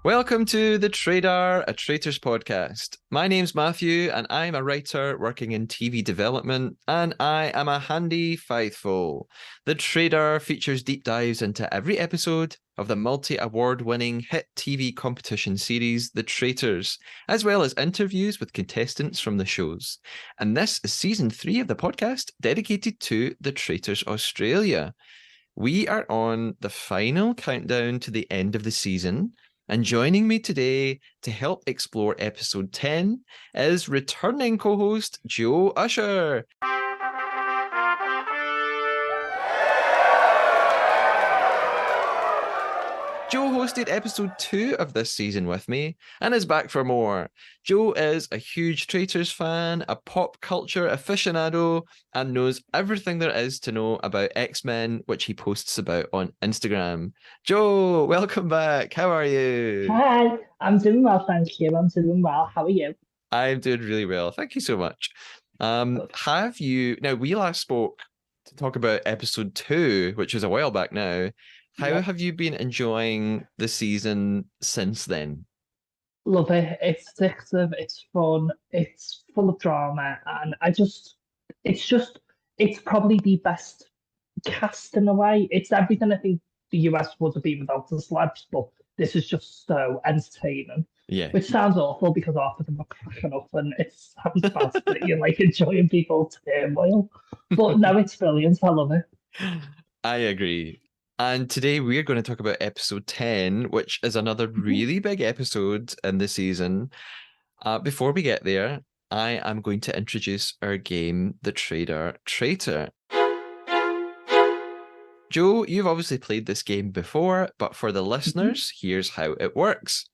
Welcome to the Trader, a Traitors podcast. My name's Matthew, and I'm a writer working in TV development, and I am a handy faithful. The Trader features deep dives into every episode of the multi-award-winning hit TV competition series, The Traitors, as well as interviews with contestants from the shows. And this is season 3 of the podcast dedicated to The Traitors Australia. We are on the final countdown to the end of the season. And joining me today to help explore episode 10 is returning co-host Joe Usher. Joe hosted episode 2 of this season with me and is back for more. Joe is a huge Traitors fan, a pop culture aficionado, and knows everything there is to know about X-Men, which he posts about on Instagram. Joe, welcome back. How are you? Hi, I'm doing well, thank you. I'm doing well. How are you? I'm doing really well. Thank you so much. Good. We last spoke to talk about episode 2, which was a while back now. How Yep. have you been enjoying the season since then? Love it. It's addictive, it's fun, it's full of drama, and it's probably the best cast in a way. It's everything I think the US would have been without the celebs, but this is just so entertaining. Yeah. Which sounds awful because half of them are cracking up and it sounds bad that you're like enjoying people's turmoil. But no, it's brilliant. I love it. I agree. And today we're going to talk about episode 10, which is another Mhm. really big episode in the season. Before we get there, I am going to introduce our game, The Trader Traitor. Joe, you've obviously played this game before, but for the Mhm. listeners, here's how it works.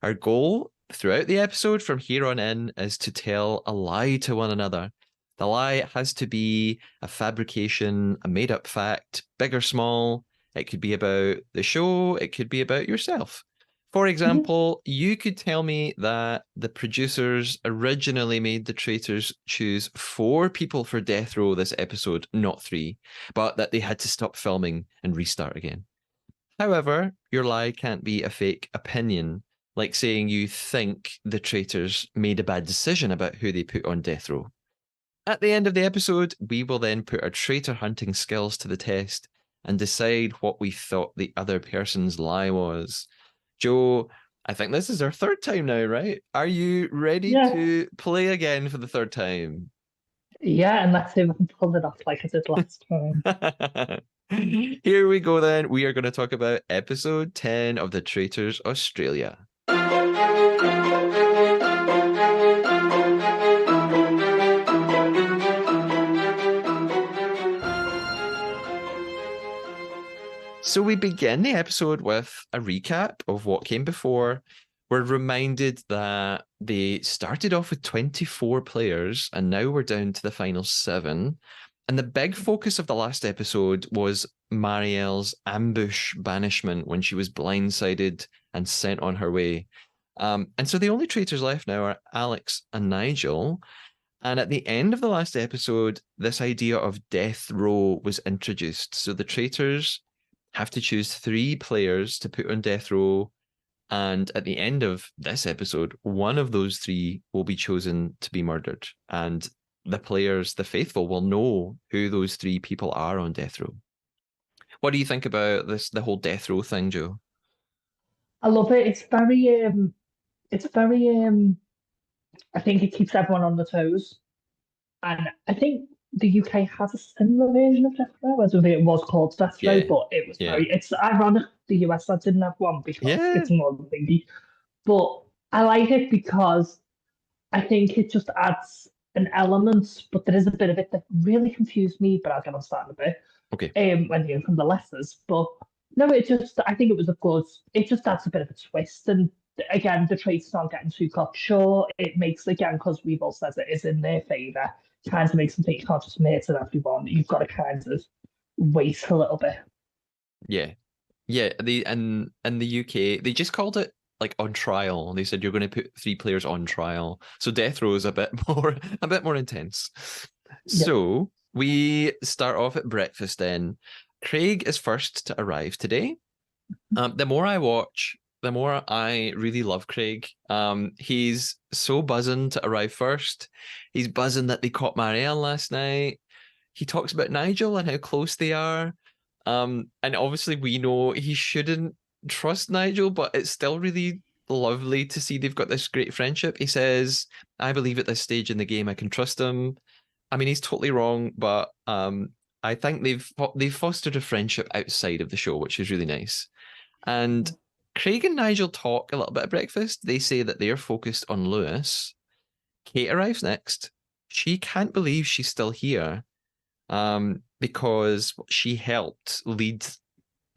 Our goal throughout the episode from here on in is to tell a lie to one another. The lie has to be a fabrication, a made up fact, big or small. It could be about the show, it could be about yourself. For Mhm. example, you could tell me that the producers originally made the traitors choose 4 people for death row this episode, not 3, but that they had to stop filming and restart again. However, your lie can't be a fake opinion, like saying you think the traitors made a bad decision about who they put on death row. At the end of the episode, we will then put our traitor hunting skills to the test and decide what we thought the other person's lie was. Joe, I think this is our third time now, right? Are you ready Yeah. to play again for the third time? Yeah, and let's see if I can pull it off like I did last time. Here we go then. We are going to talk about episode 10 of the Traitors Australia. So we begin the episode with a recap of what came before. We're reminded that they started off with 24 players and now we're down to the final 7. And the big focus of the last episode was Marielle's ambush banishment when she was blindsided and sent on her way. And so the only traitors left now are Alex and Nigel. And at the end of the last episode, this idea of death row was introduced. So the traitors have to choose 3 players to put on death row. And at the end of this episode, one of those 3 will be chosen to be murdered. And the players, the faithful, will know who those 3 people are on death row. What do you think about this, the whole death row thing, Joe? I love it. It's very I think it keeps everyone on the toes. And I think the UK has a similar version of Death Row. I don't think it was called Death Row, Yeah, but it was yeah, it's ironic the US that didn't have one because yeah, it's more thingy. But I like it because I think it just adds an element, but there is a bit of it that really confused me, but I'll get on starting a bit. okay, When you're from the letters. But no, I think it was a good, it just adds a bit of a twist. And again, the traits aren't getting too cocksure. It makes, again, because we've all said it is in their favour, kind of makes them think you can't just murder everyone. You've got to kind of wait a little bit. yeah. Yeah, in the UK, they just called it like on trial. They said you're going to put 3 players on trial. So death row is a bit more intense. Yeah. So we start off at breakfast then. Craig is first to arrive today. The more I watch, the more I really love Craig. He's so buzzing to arrive first. He's buzzing that they caught Marielle last night. He talks about Nigel and how close they are. And obviously we know he shouldn't trust Nigel, but it's still really lovely to see they've got this great friendship. He says, I believe at this stage in the game I can trust him. I mean, he's totally wrong, but I think they've fostered a friendship outside of the show, which is really nice. And Craig and Nigel talk a little bit at breakfast. They say that they're focused on Lewis. Kate arrives next. She can't believe she's still here, because she helped lead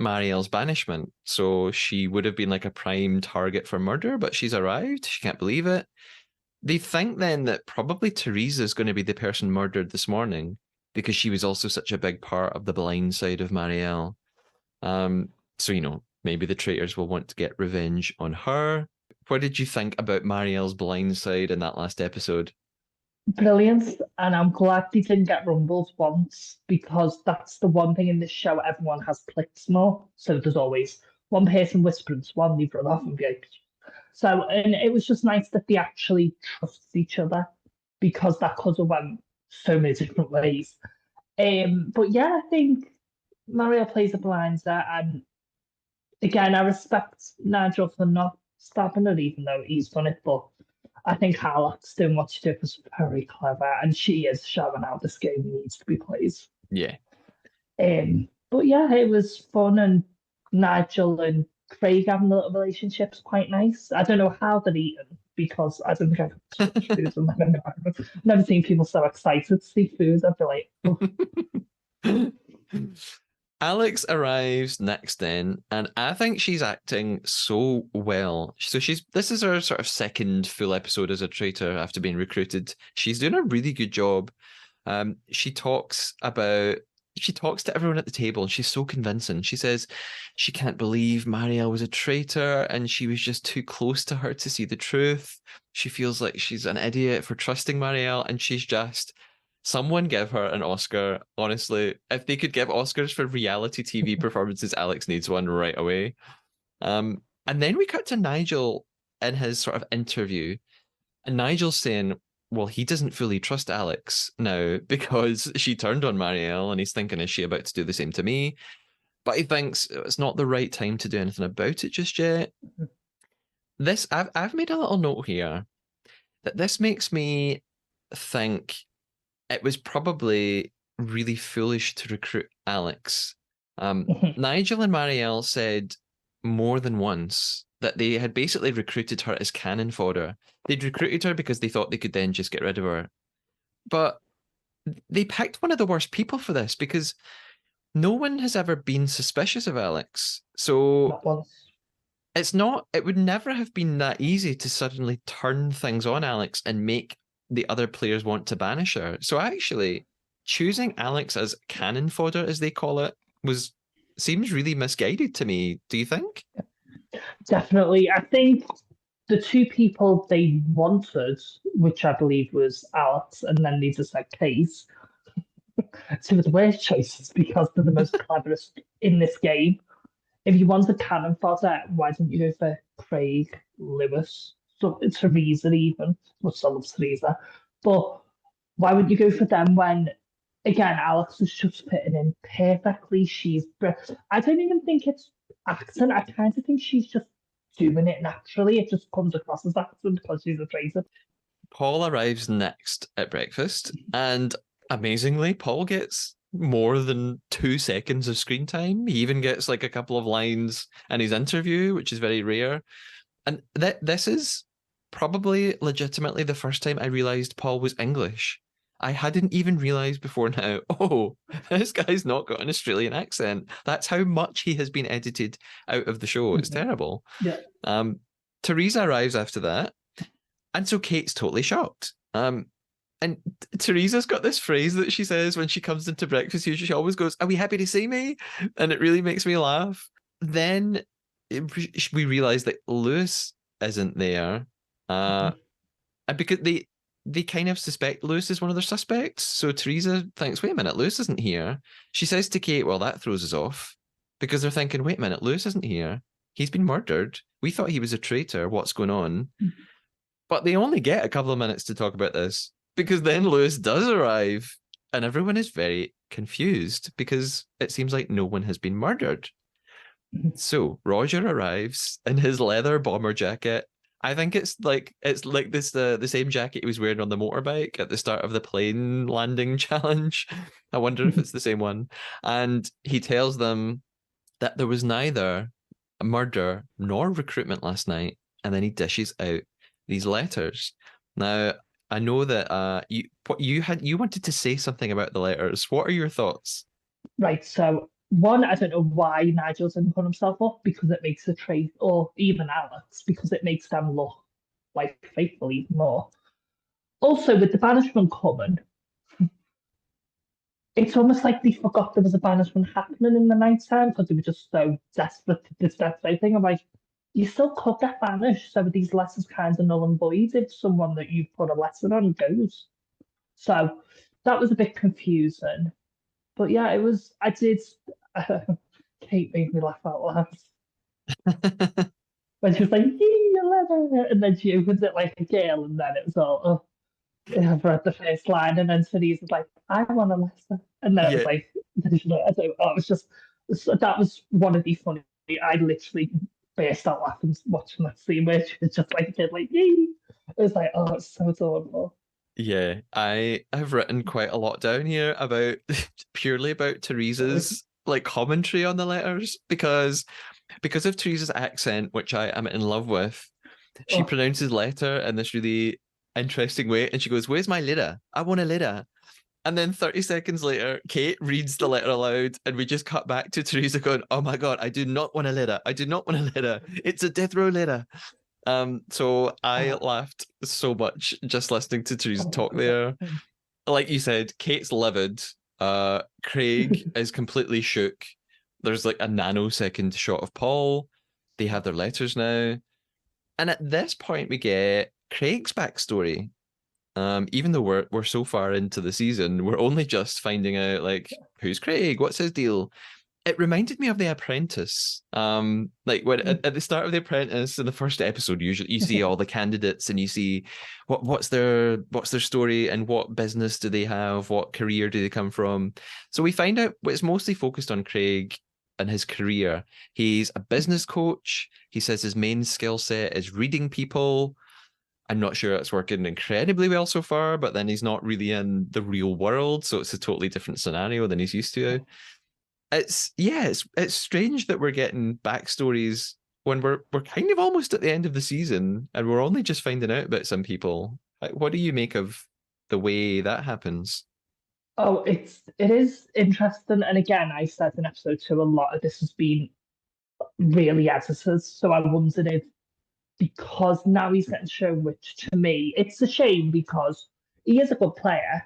Marielle's banishment. So she would have been like a prime target for murder, but she's arrived. She can't believe it. They think then that probably Teresa is going to be the person murdered this morning because she was also such a big part of the blind side of Marielle. So, maybe the traitors will want to get revenge on her. What did you think about Marielle's blind side in that last episode? Brilliant. And I'm glad they didn't get rumbles once because that's the one thing in this show everyone has clicks more. So there's always one person whispering to one, they run off and be like, so, and it was just nice that they actually trusted each other because that could have went so many different ways. But yeah, I think Mario plays a blinder, and again, I respect Nigel for not stopping it, even though he's done it. But I think Alex doing what she did was very clever, and she is showing how this game needs to be played. Yeah. But yeah, it was fun, and Nigel and Craig having a little relationship's quite nice. I don't know how they're eating because I don't think I've touched food in that environment. I've never seen people so excited to see food. I feel like, oh. Alex arrives next then, and I think she's acting so well. So this is her sort of second full episode as a traitor after being recruited. She's doing a really good job. She talks to everyone at the table, and she's so convincing. She says she can't believe Marielle was a traitor and she was just too close to her to see the truth. She feels like she's an idiot for trusting Marielle, and she's just someone give her an Oscar. Honestly, if they could give Oscars for reality TV performances, Alex needs one right away. And then we cut to Nigel in his sort of interview, and Nigel's saying, well, he doesn't fully trust Alex now because she turned on Marielle, and he's thinking, is she about to do the same to me? But he thinks it's not the right time to do anything about it just yet. I've made a little note here that this makes me think it was probably really foolish to recruit Alex. Nigel and Marielle said more than once that they had basically recruited her as cannon fodder. They'd recruited her because they thought they could then just get rid of her. But they picked one of the worst people for this because no one has ever been suspicious of Alex. So it would never have been that easy to suddenly turn things on Alex and make the other players want to banish her. So actually, choosing Alex as cannon fodder, as they call it, seems really misguided to me. Do you think? Definitely. I think the two people they wanted, which I believe was Alex, and then they just said Case, two of the worst choices because they're the most cleverest in this game. If you want a cannon fodder, why didn't you go for Craig, Lewis, so Teresa even? Well, still love Teresa, but why wouldn't you go for them when, again, Alex is just fitting in perfectly? I don't even think it's accent. I kind of think she's just doing it naturally. It just comes across as accent because she's a traitor. Paul arrives next at breakfast, and amazingly, Paul gets more than 2 seconds of screen time. He even gets like a couple of lines in his interview, which is very rare. And this is probably legitimately the first time I realized Paul was English. I hadn't even realized before now, oh, this guy's not got an Australian accent. That's how much he has been edited out of the show. It's terrible. Yeah. Teresa arrives after that. And so Kate's totally shocked. And Teresa's got this phrase that she says when she comes into breakfast. She always goes, "Are we happy to see me?" And it really makes me laugh. Then we realize that Lewis isn't there. And because they kind of suspect Lewis is one of their suspects. So Teresa thinks, wait a minute, Lewis isn't here. She says to Kate, well, that throws us off. Because they're thinking, wait a minute, Lewis isn't here. he's been murdered. We thought he was a traitor. What's going on? But they only get a couple of minutes to talk about this because then Lewis does arrive and everyone is very confused because it seems like no one has been murdered. So Roger arrives in his leather bomber jacket. I think it's like this the same jacket he was wearing on the motorbike at the start of the plane landing challenge. I wonder if it's the same one. And he tells them that there was neither a murder nor recruitment last night, and then he dishes out these letters. Now, I know that you wanted to say something about the letters. What are your thoughts? Right, so one, I don't know why Nigel didn't put himself up because it makes the trade, or even Alex, because it makes them look like faithful even more. Also, with the banishment coming, it's almost like they forgot there was a banishment happening in the night time because they were just so desperate to this that thing. I'm like, you still could get banished. So these letters kind of null and void if someone that you put a letter on goes. So that was a bit confusing. But yeah, it was. I did. Kate made me laugh out loud when she was like, "Yee, a letter," and then she opens it like a girl, and then it was all, "Oh, yeah, I've read the first line," and then Denise was like, "I want a letter," and then it was Yeah, like, I don't, oh, it was just that was one of the funny. I literally burst out laughing watching that scene where she was just like a kid, like, "Yee." It was like, oh, it's so adorable. yeah. I have written quite a lot down here about purely about Teresa's like commentary on the letters because of Teresa's accent, which I am in love with. She Oh, pronounces letter in this really interesting way, and she goes, "Where's my letter? I want a letter." And then 30 seconds later, Kate reads the letter aloud, and we just cut back to Teresa going, "Oh my God, I do not want a letter. I do not want a letter. It's a death row letter." So I oh, laughed so much just listening to Teresa oh, talk there. Like you said, Kate's livid. Craig is completely shook. There's like a nanosecond shot of Paul. They have their letters now. And at this point, we get Craig's backstory. Even though we're so far into the season, we're only just finding out like who's Craig, what's his deal. It reminded me of The Apprentice. Like when at the start of The Apprentice in the first episode, usually you see all the candidates and you see what's their story and what business do they have, what career do they come from. So we find out it's mostly focused on Craig and his career. He's a business coach. He says his main skill set is reading people. I'm not sure it's working incredibly well so far, but then he's not really in the real world, so it's a totally different scenario than he's used to. It's strange that we're getting backstories when we're kind of almost at the end of the season and we're only just finding out about some people. What do you make of the way that happens? Oh, it is interesting, and again, I said in episode two, a lot of this has been really edited. So I wondered if because now he's getting shown, which to me, it's a shame because he is a good player.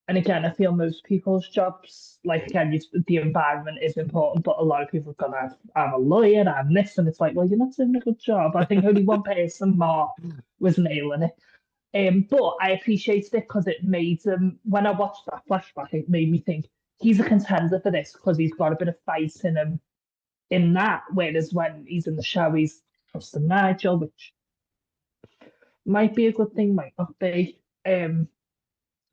And again, I feel most people's jobs, like again, the environment is important, but a lot of people have gone, I'm a lawyer, I'm this, and it's like, well, you're not doing a good job. I think only one person, Mark, was nailing it. But I appreciated it because it made him, when I watched that flashback, it made me think he's a contender for this because he's got a bit of fight in him in that. Whereas when he's in the show, he's trusting Nigel, which might be a good thing, might not be, and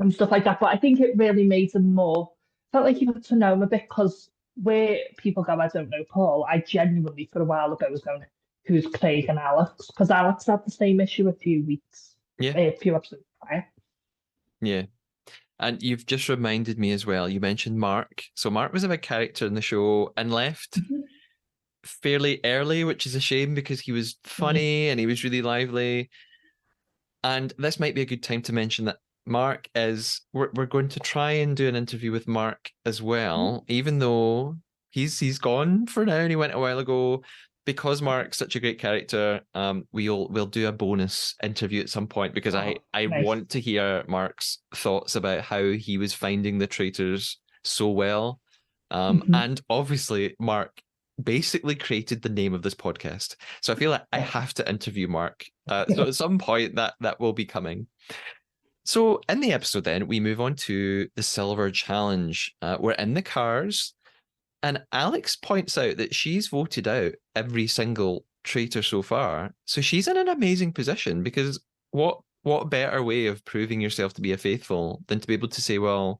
stuff like that. But I think it really made him more, felt like you got to know him a bit because where people go, I don't know Paul, I genuinely for a while ago was going, who's Craig and Alex? Because Alex had the same issue Yeah, a few episodes prior. yeah. And you've just reminded me as well. You mentioned Mark. So Mark was a big character in the show and left fairly early, which is a shame because he was Mm-hmm. funny and he was really lively. And this might be a good time to mention that Mark is we're going to try and do an interview with Mark as well, even though he's gone for now and he went a while ago. Because Mark's such a great character, we'll do a bonus interview at some point because I Oh, I nice. want to hear Mark's thoughts about how he was finding the traitors so well. Mm-hmm. And obviously Mark basically created the name of this podcast. So I feel like I have to interview Mark. So at some point that will be coming. So in the episode, then we move on to the Silver Challenge. We're in the cars, And Alex points out that she's voted out every single traitor so far. So she's in an amazing position because what better way of proving yourself to be a faithful than to be able to say, well,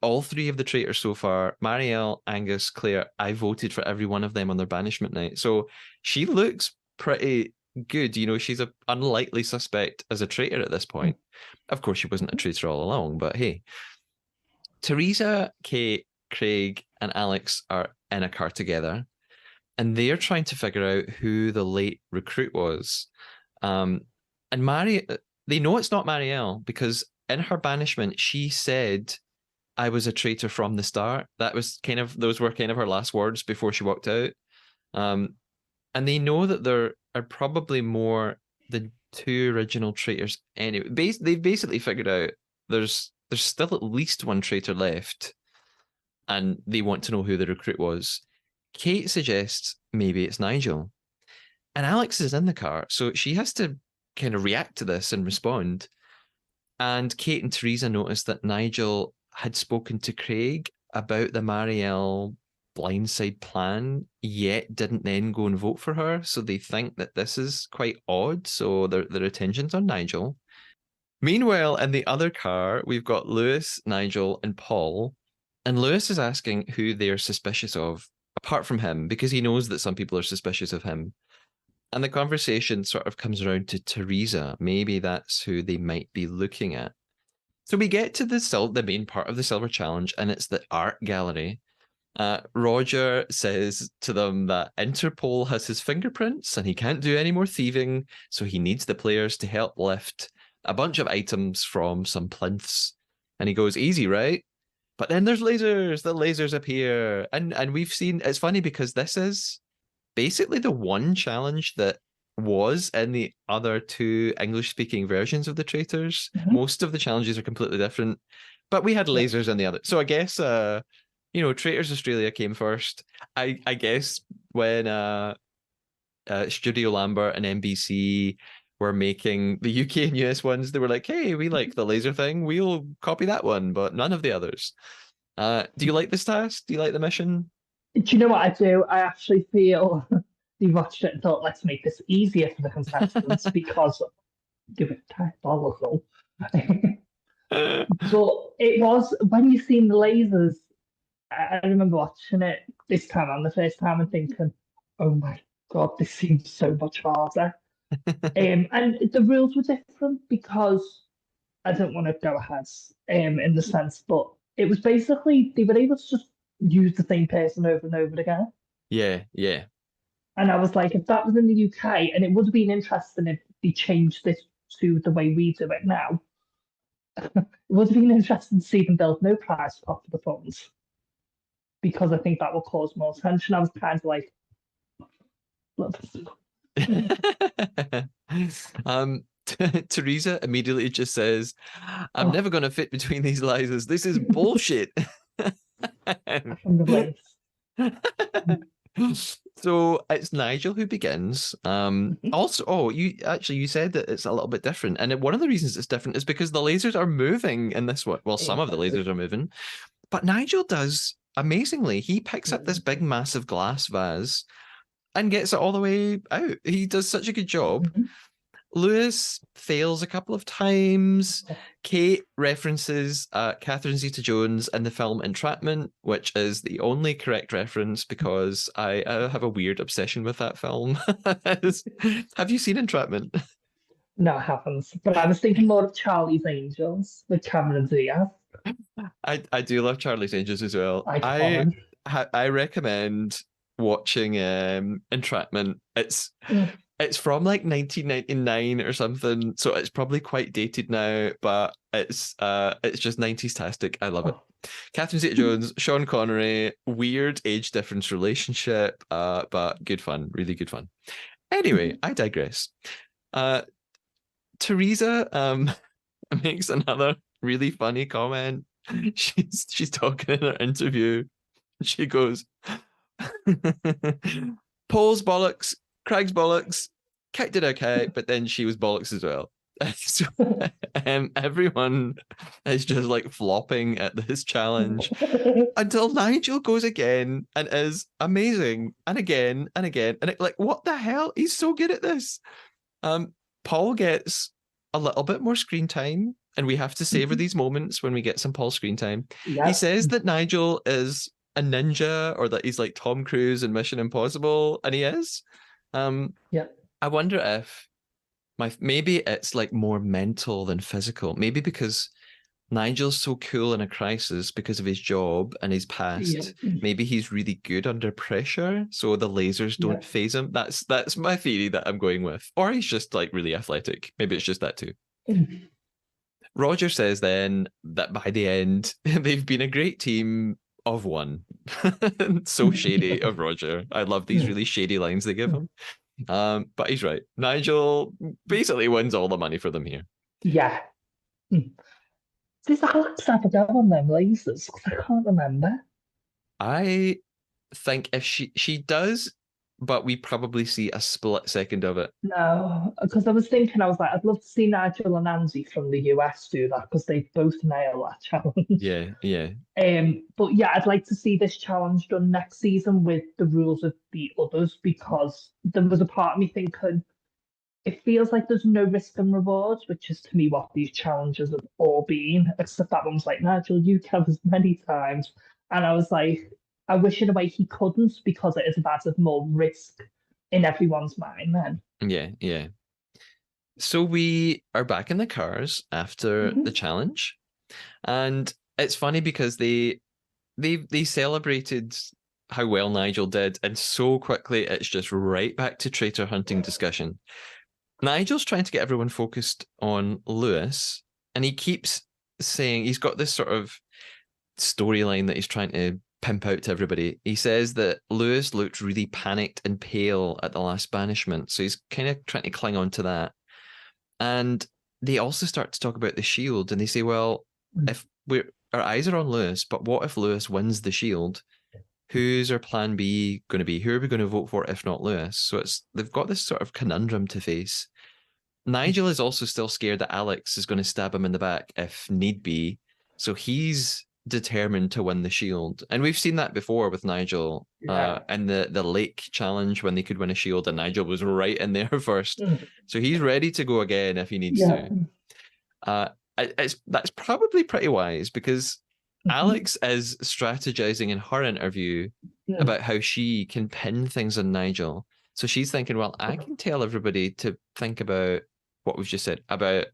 all three of the traitors so far, Marielle, Angus, Claire, I voted for every one of them on their banishment night. So she looks pretty good. She's an unlikely suspect as a traitor at this point. Of course, she wasn't a traitor all along, but hey. Teresa, Kate, Craig, and Alex are in a car together, and they're trying to figure out who the late recruit was. And they know it's not Marielle because in her banishment, she said, I was a traitor from the start. Those were kind of her last words before she walked out. And they know that there are probably more than two original traitors anyway. They've basically figured out there's still at least one traitor left, and they want to know who the recruit was. Kate suggests maybe it's Nigel. And Alex is in the car, so she has to kind of react to this and respond. And Kate and Teresa notice that Nigel had spoken to Craig about the Marielle blindside plan, yet didn't then go and vote for her. So they think that this is quite odd. So their attention's on Nigel. Meanwhile, in the other car, we've got Lewis, Nigel, and Paul. And Lewis is asking who they're suspicious of, apart from him, because he knows that some people are suspicious of him. And the conversation sort of comes around to Teresa. Maybe that's who they might be looking at. So we get to the main part of the Silver Challenge, and it's the art gallery. Roger says to them that Interpol has his fingerprints and he can't do any more thieving, so he needs the players to help lift a bunch of items from some plinths. And he goes, easy, right? But then there's lasers. The lasers appear. And we've seen, it's funny because this is basically the one challenge that was in the other two English-speaking versions of the Traitors. Most of the challenges are completely different, but we had lasers in the other. So I guess, Traitors Australia came first. I guess when Studio Lambert and NBC were making the UK and US ones, they were like, hey, we like the laser thing. We'll copy that one, but none of the others. Do you like this task? Do you like the mission? Do you know what I do? I actually feel they watched it and thought, let's make this easier for the contestants because they were diabolical. But it was, when you seen the lasers, I remember watching it this time on the first time and thinking, oh my God, this seems so much harder. And the rules were different because I don't want to go ahead in the sense, but it was basically they were able to just use the same person over and over again. Yeah, yeah. And I was like, if that was in the UK, and it would have been interesting if they changed this to the way we do it now, it would have been interesting to see them build no prize pot for the funds because I think that will cause more tension. I was kind of like, Teresa immediately just says, I'm never going to fit between these lasers. This is bullshit. So it's Nigel who begins. Also, you said that it's a little bit different, and one of the reasons it's different is because the lasers are moving in this one. Well, some of the lasers are moving, but Nigel does amazingly. He picks up this big, massive glass vase and gets it all the way out. He does such a good job. Lewis fails a couple of times. Kate references Catherine Zeta-Jones in the film Entrapment, which is the only correct reference because I have a weird obsession with that film. Have you seen Entrapment? No, I haven't. But I was thinking more of Charlie's Angels with Cameron Diaz. I do love Charlie's Angels as well. Iconic. I recommend watching Entrapment. It's from like 1999 or something, so it's probably quite dated now, but it's just 90s-tastic. I love it. Catherine Zeta-Jones, Sean Connery, weird age difference relationship, but good fun, really good fun. Anyway, I digress. Teresa makes another really funny comment. She's talking in her interview. She goes, Paul's bollocks, Craig's bollocks, Kate did okay, but then she was bollocks as well. So, Everyone is just like flopping at this challenge until Nigel goes again and is amazing, and again and again, and like, what the hell? He's so good at this. Paul gets a little bit more screen time, and we have to savor these moments when we get some Paul screen time. He Yep. says that Nigel is a ninja, or that he's like Tom Cruise in Mission Impossible, and he is. Yep. I wonder if maybe it's like more mental than physical. Maybe because Nigel's so cool in a crisis because of his job and his past. Yep. Maybe he's really good under pressure, so the lasers don't Yep. phase him. That's my theory that I'm going with. Or he's just like really athletic. Maybe it's just that too. Roger says then that by the end, they've been a great team of one. So shady of Roger. I love these really shady lines they give him. But he's right. Nigel basically wins all the money for them here. Yeah. Does Alex have a go on them lasers? Because I can't remember. I think if she does, but we probably see a split second of it. No, because I was thinking, I was like, I'd love to see Nigel and Andy from the US do that because they both nail that challenge. Yeah, yeah. But yeah, I'd like to see this challenge done next season with the rules of the others, because there was a part of me thinking it feels like there's no risk and rewards, which is to me what these challenges have all been, except that one was like, Nigel, you tell us many times. And I was like, I wish in a way he couldn't, because it is about more risk in everyone's mind then. Yeah, yeah. So we are back in the cars after the challenge, and it's funny because they celebrated how well Nigel did, and so quickly it's just right back to traitor hunting discussion. Nigel's trying to get everyone focused on Lewis, and he keeps saying he's got this sort of storyline that he's trying to pimp out to everybody. He says that Lewis looked really panicked and pale at the last banishment, so he's kind of trying to cling on to that. And they also start to talk about the shield, and they say, well, if our eyes are on Lewis, but what if Lewis wins the shield? Who's our plan B going to be? Who are we going to vote for if not Lewis? So they've got this sort of conundrum to face. Nigel is also still scared that Alex is going to stab him in the back if need be. So he's determined to win the shield. And we've seen that before with Nigel in the lake challenge when they could win a shield, and Nigel was right in there first. So he's ready to go again if he needs to. That's probably pretty wise, because Alex is strategizing in her interview about how she can pin things on Nigel. So she's thinking, well, I can tell everybody to think about what we've just said about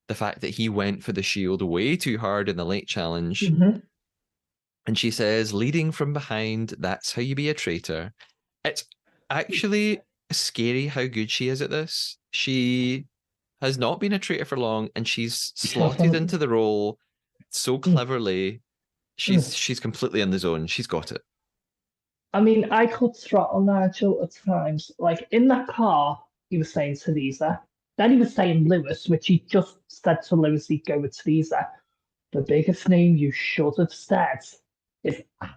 the fact that he went for the shield way too hard in the late challenge. And she says, leading from behind, that's how you be a traitor. It's actually scary how good she is at this. She has not been a traitor for long, and she's slotted into the role so cleverly. She's completely in the zone. She's got it. I mean, I could throttle Nigel at times. Like in that car, he was saying Teresa. Then he was saying Lewis, which he just said to Lewis he'd go with Teresa. The biggest name you should have said is Alex.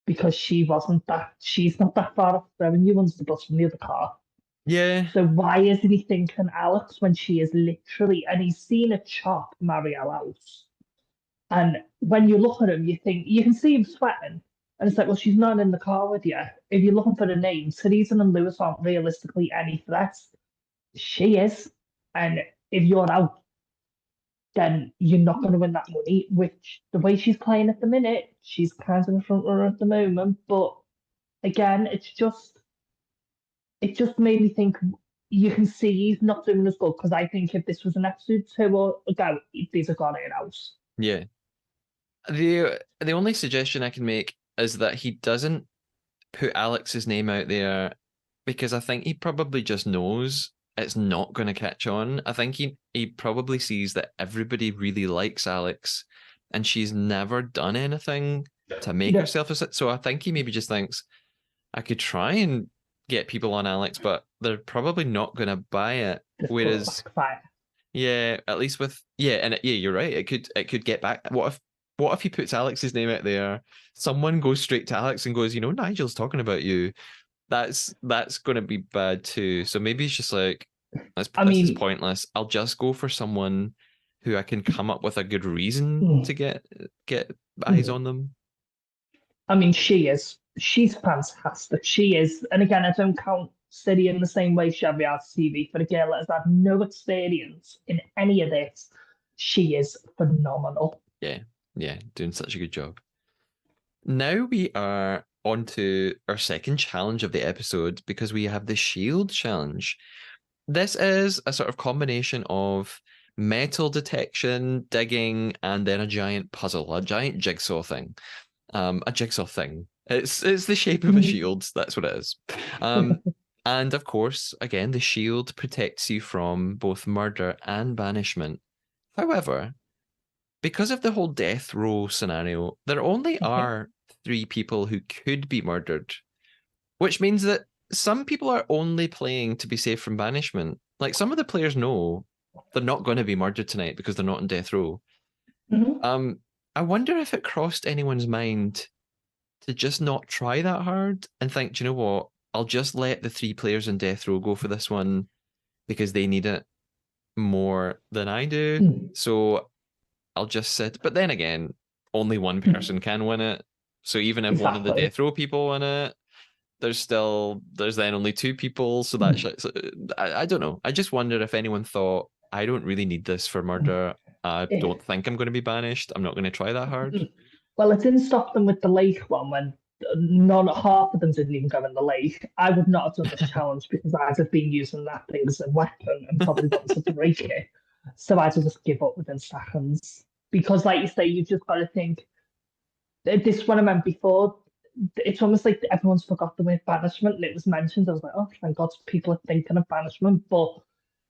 Because she's not that far off throwing you under the bus from the other car. Yeah. So why isn't he thinking Alex when she is literally, and he's seen a chop Marielle out. And when you look at him, you think, you can see him sweating. And it's like, well, she's not in the car with you. If you're looking for the name, Teresa and Lewis aren't realistically any threats. She is. And if you're out, then you're not going to win that money, which the way she's playing at the minute, she's kind of the front runner at the moment. But again, it just made me think, you can see he's not doing as good, because I think if this was an episode 2 ago, these have gone in house. Yeah. The only suggestion I can make is that he doesn't put Alex's name out there, because I think he probably just knows it's not going to catch on. I think he probably sees that everybody really likes Alex, and she's never done anything to make herself so I think he maybe just thinks, I could try and get people on Alex, but they're probably not going to buy it. Whereas, yeah, at least with you're right. It could get back. What if he puts Alex's name out there? Someone goes straight to Alex and goes, Nigel's talking about you. That's going to be bad too. So maybe he's just like, I This is mean, pointless. I'll just go for someone who I can come up with a good reason mm, to get eyes mm. on them. I mean, she is. She's fantastic. She is. And again, I don't count City in the same way she had reality TV. For a girl that has had no experience in any of this, she is phenomenal. Yeah, yeah, doing such a good job. Now we are on to our second challenge of the episode because we have the shield challenge. This is a sort of combination of metal detection, digging, and then a giant puzzle, a giant jigsaw thing. A jigsaw thing. It's the shape of a shield. That's what it is. Um, and of course, again, the shield protects you from both murder and banishment. However, because of the whole death row scenario, there only are three people who could be murdered, which means that some people are only playing to be safe from banishment. Like some of the players know they're not going to be murdered tonight because they're not in death row. Mhm. Um, I wonder if it crossed anyone's mind to just not try that hard and think, do you know what? I'll just let the three players in death row go for this one because they need it more than I do. Mm. So I'll just sit. But then again, only one Mm. person can win it. So even if one of the Exactly. death row people win it, there's then only two people. So that Mm. so I don't know. I just wonder if anyone thought I don't really need this for murder. I Eh, don't think I'm going to be banished. I'm not going to try that hard. Well, it didn't stop them with the lake one when none half of them didn't even go in the lake. I would not have done this challenge because I'd have been using that thing as a weapon and probably wanted to break it. So I'd have just give up within seconds. Because, like you say, you've just got to think. This one I meant before. It's almost like everyone's forgot the word banishment, and it was mentioned. I was like, oh, thank God, people are thinking of banishment. But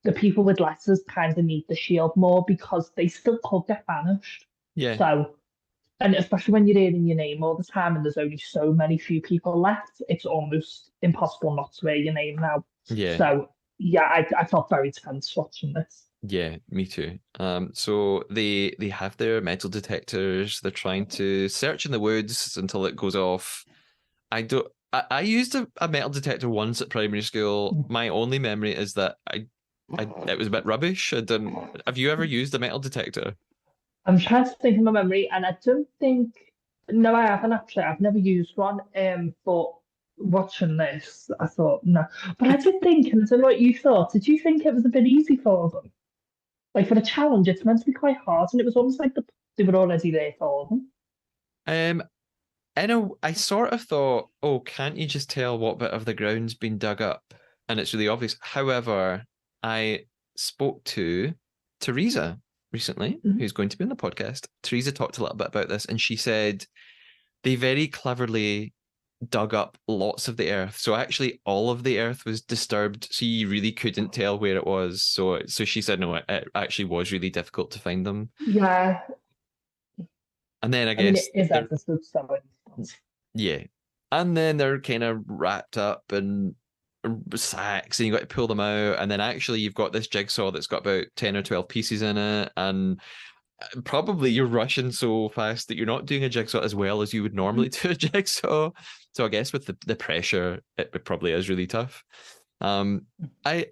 the people with letters kind of need the shield more because they still could get banished. Yeah, So, and especially when you're hearing your name all the time and there's only so many few people left, it's almost impossible not to hear your name now. yeah. So yeah, I felt very tense watching this. Yeah, me too. So they have their metal detectors. They're trying to search in the woods until it goes off. I don't. I used a metal detector once at primary school. My only memory is that I it was a bit rubbish. I didn't. Have you ever used a metal detector? I'm trying to think of my memory, and I don't think no, I haven't actually. I've never used one. But watching this, I thought no. But I did think, and I don't know what you thought. Did you think it was a bit easy for them? Like for the challenge, it's meant to be quite hard, and it was almost like they were already there for them. Um, I know. I sort of thought, oh, can't you just tell what bit of the ground's been dug up? And it's really obvious. However, I spoke to Teresa recently, Mhm. who's going to be on the podcast. Teresa talked a little bit about this, and she said they very cleverly dug up lots of the earth. So actually, all of the earth was disturbed, so you really couldn't tell where it was. So she said, no, it actually was really difficult to find them. Yeah, And then I I mean, guess it is they're episode 7. yeah, and then they're kind of wrapped up in sacks, and you got to pull them out. And then actually, you've got this jigsaw that's got about 10 or 12 pieces in it, and probably you're rushing so fast that you're not doing a jigsaw as well as you would normally do a jigsaw. So I guess with the pressure, it probably is really tough. I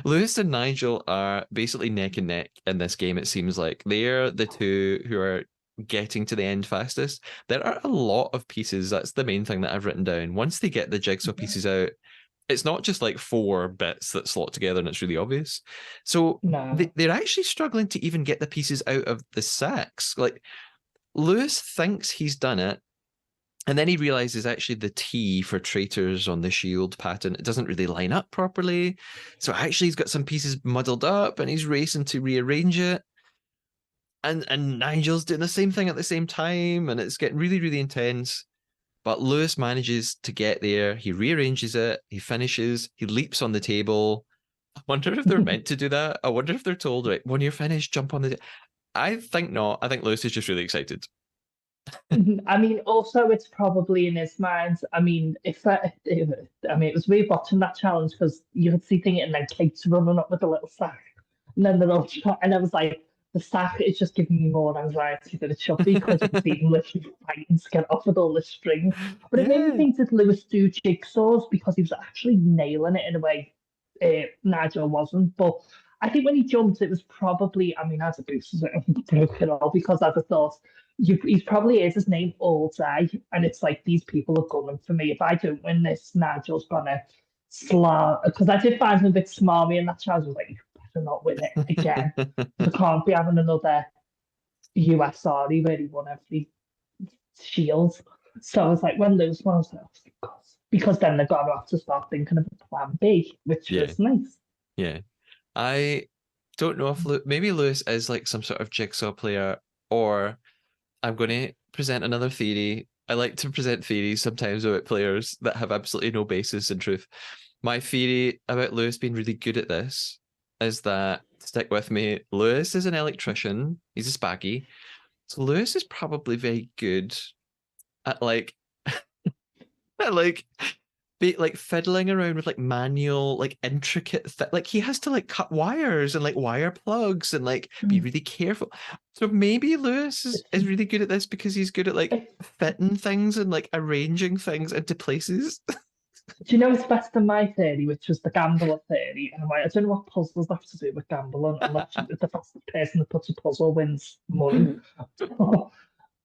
Lewis and Nigel are basically neck and neck in this game, it seems like. They're the two who are getting to the end fastest. There are a lot of pieces. That's the main thing that I've written down. Once they get the jigsaw pieces out, it's not just like four bits that slot together and it's really obvious. So No. they're actually struggling to even get the pieces out of the sacks. Like Lewis thinks he's done it, and then he realizes actually the T for traitors on the shield pattern, it doesn't really line up properly. So actually he's got some pieces muddled up and he's racing to rearrange it. And Nigel's doing the same thing at the same time, and it's getting really, really intense. But Lewis manages to get there. He rearranges it. He finishes. He leaps on the table. I wonder if they're meant to do that. I wonder if they're told, right, when you're finished, jump on the. I think not. I think Lewis is just really excited. I mean, also it's probably in his mind. I mean, I mean, it was weird watching that challenge because you could see thing and then Kate's running up with a little sack, and then they're all and I was like, the sack is just giving me more anxiety than it should be because you can see him literally fighting to get off with all this string. But it made me Yeah. think, did Lewis do jigsaws because he was actually nailing it in a way? Nigel wasn't. But I think when he jumped, it was probably, I mean, as a boost, it broke it all because as I thought, he's probably is his name all day. And it's like, these people are gunning for me. If I don't win this, Nigel's gonna slam. Because I did find him a bit smarmy and that's why I was like, you better not win it again. I can't be having another USR where he won every shield. So I was like, when those ones, I was like, God. Because then they're going to have to start thinking of a plan B, which Yeah, was nice. yeah. I don't know if maybe Lewis is like some sort of jigsaw player, or I'm going to present another theory. I like to present theories sometimes about players that have absolutely no basis in truth. My theory about Lewis being really good at this is that, stick with me, Lewis is an electrician. He's a spaggy. So Lewis is probably very good at like at like be like fiddling around with like manual, like intricate like he has to like cut wires and like wire plugs and like be Mm. really careful. So maybe Lewis is really good at this because he's good at like It, fitting things and like arranging things into places. do you know it's better than my theory, which was the gambler theory? And I'm like, I don't know what puzzles have to do with gambling unless the fastest person that puts a puzzle wins money.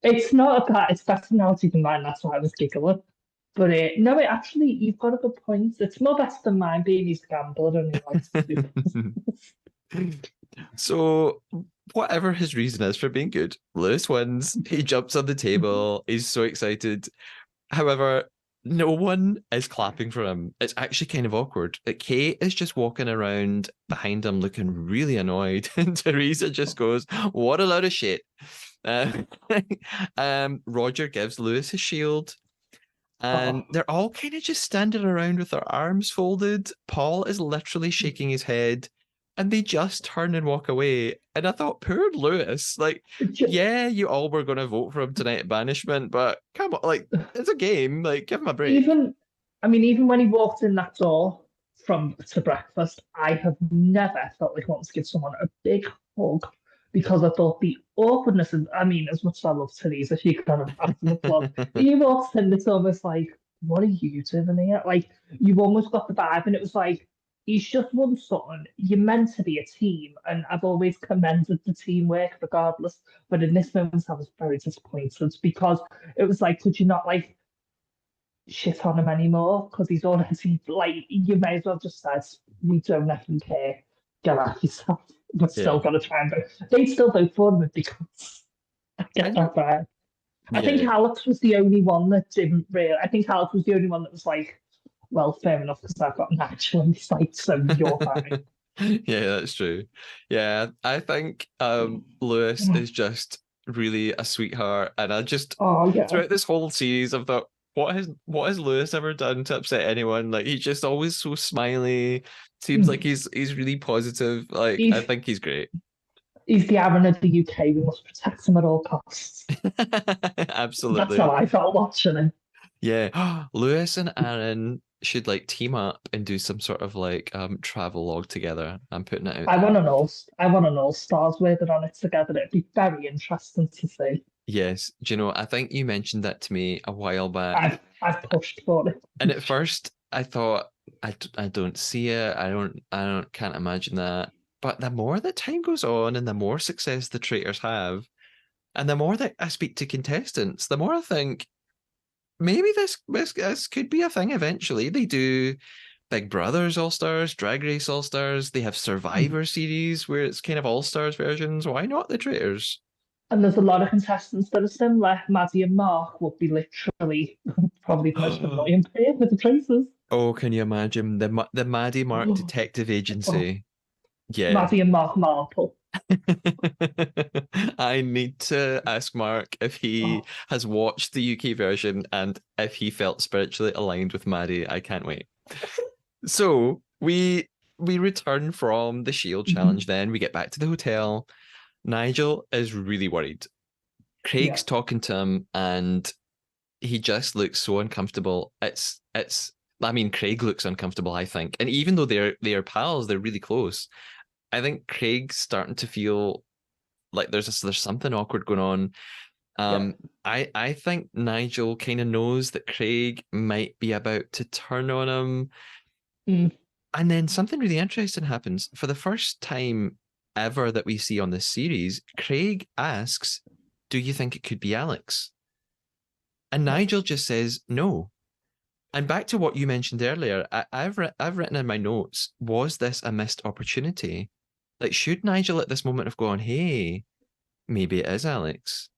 It's not a bad, it's better now than mine. That's why I was giggling. But no, it actually, you've got a good point. It's more better than mine being he's a gambler and he likes to do puzzles. So, whatever his reason is for being good, Lewis wins. He jumps on the table. He's so excited. However, no one is clapping for him. It's actually kind of awkward. Kate is just walking around behind him looking really annoyed. And Teresa just goes, "What a load of shit." Uh, Roger gives Lewis his shield. And Oh, they're all kind of just standing around with their arms folded. Paul is literally shaking his head, and they just turn and walk away. And I thought, poor Lewis, like, yeah, you all were going to vote for him tonight at banishment, but come on, like, it's a game. Like, give him a break. even, I mean, even when he walked in that door from to breakfast, I have never felt like I want to give someone a big hug because I thought the awkwardness of, I mean, as much as I love Teresa, she kind of after the plug. He walks in, it's almost like, what are you doing here? Like, you almost got the vibe, and it was like, he's just won something. You're meant to be a team, and I've always commended the teamwork regardless. But in this moment, I was very disappointed because it was like, could you not like shit on him anymore because he's already like you may as well just said we don't even care. Get out yourself. We're still Yeah. gonna try and vote. They still vote for him because I get And that bad. I think yeah. Alex was the only one that didn't really. I think Alex was the only one that was like, well, fair enough because I've got an actual in sight, so you're fine. Yeah, that's true. Yeah, I think Lewis is just really a sweetheart, and I just Oh yeah. throughout this whole series I've thought, what has Lewis ever done to upset anyone? Like he's just always so smiley. Seems like he's really positive. Like I He's think he's great. he's the Aaron of the UK. We must protect him at all costs. That's how Absolutely. I felt watching him. Yeah. Lewis and Aaron should like team up and do some sort of like travel log together. I'm putting it out there. I want an all stars where they're on it together. It'd be very interesting to see. Yes. Do you know, I think you mentioned that to me a while back. I've pushed for it. And at first I thought I don't see it. Can't imagine that. But the more that time goes on and the more success the traitors have, and the more that I speak to contestants, the more I think maybe this could be a thing eventually. They do Big Brothers All Stars, Drag Race All Stars. They have Survivor series where it's kind of All Stars versions. Why not the traitors? And there's a lot of contestants that are similar. Maddie and Mark would be literally probably the most annoying pair with the traces. Oh, can you imagine the Maddie Mark Oh, Detective oh, Agency? Yeah. Maddie and Mark Marple. I need to ask Mark if he Oh, has watched the UK version and if he felt spiritually aligned with Maddie. I can't wait. So we return from the Shield challenge. mhm. Then we get back to the hotel. Nigel is really worried. Yeah. Craig's talking to him, and he just looks so uncomfortable. It's. I mean, Craig looks uncomfortable. I think, and even though they're pals, they're really close. I think Craig's starting to feel like there's something awkward going on. Yeah. Um, I think Nigel kind of knows that Craig might be about to turn on him. Mm. And then something really interesting happens. For the first time ever that we see on this series, Craig asks, "Do you think it could be Alex?" And Nigel just says no. And back to what you mentioned earlier, I've written in my notes, was this a missed opportunity? Like, should Nigel at this moment have gone, hey, maybe it is Alex?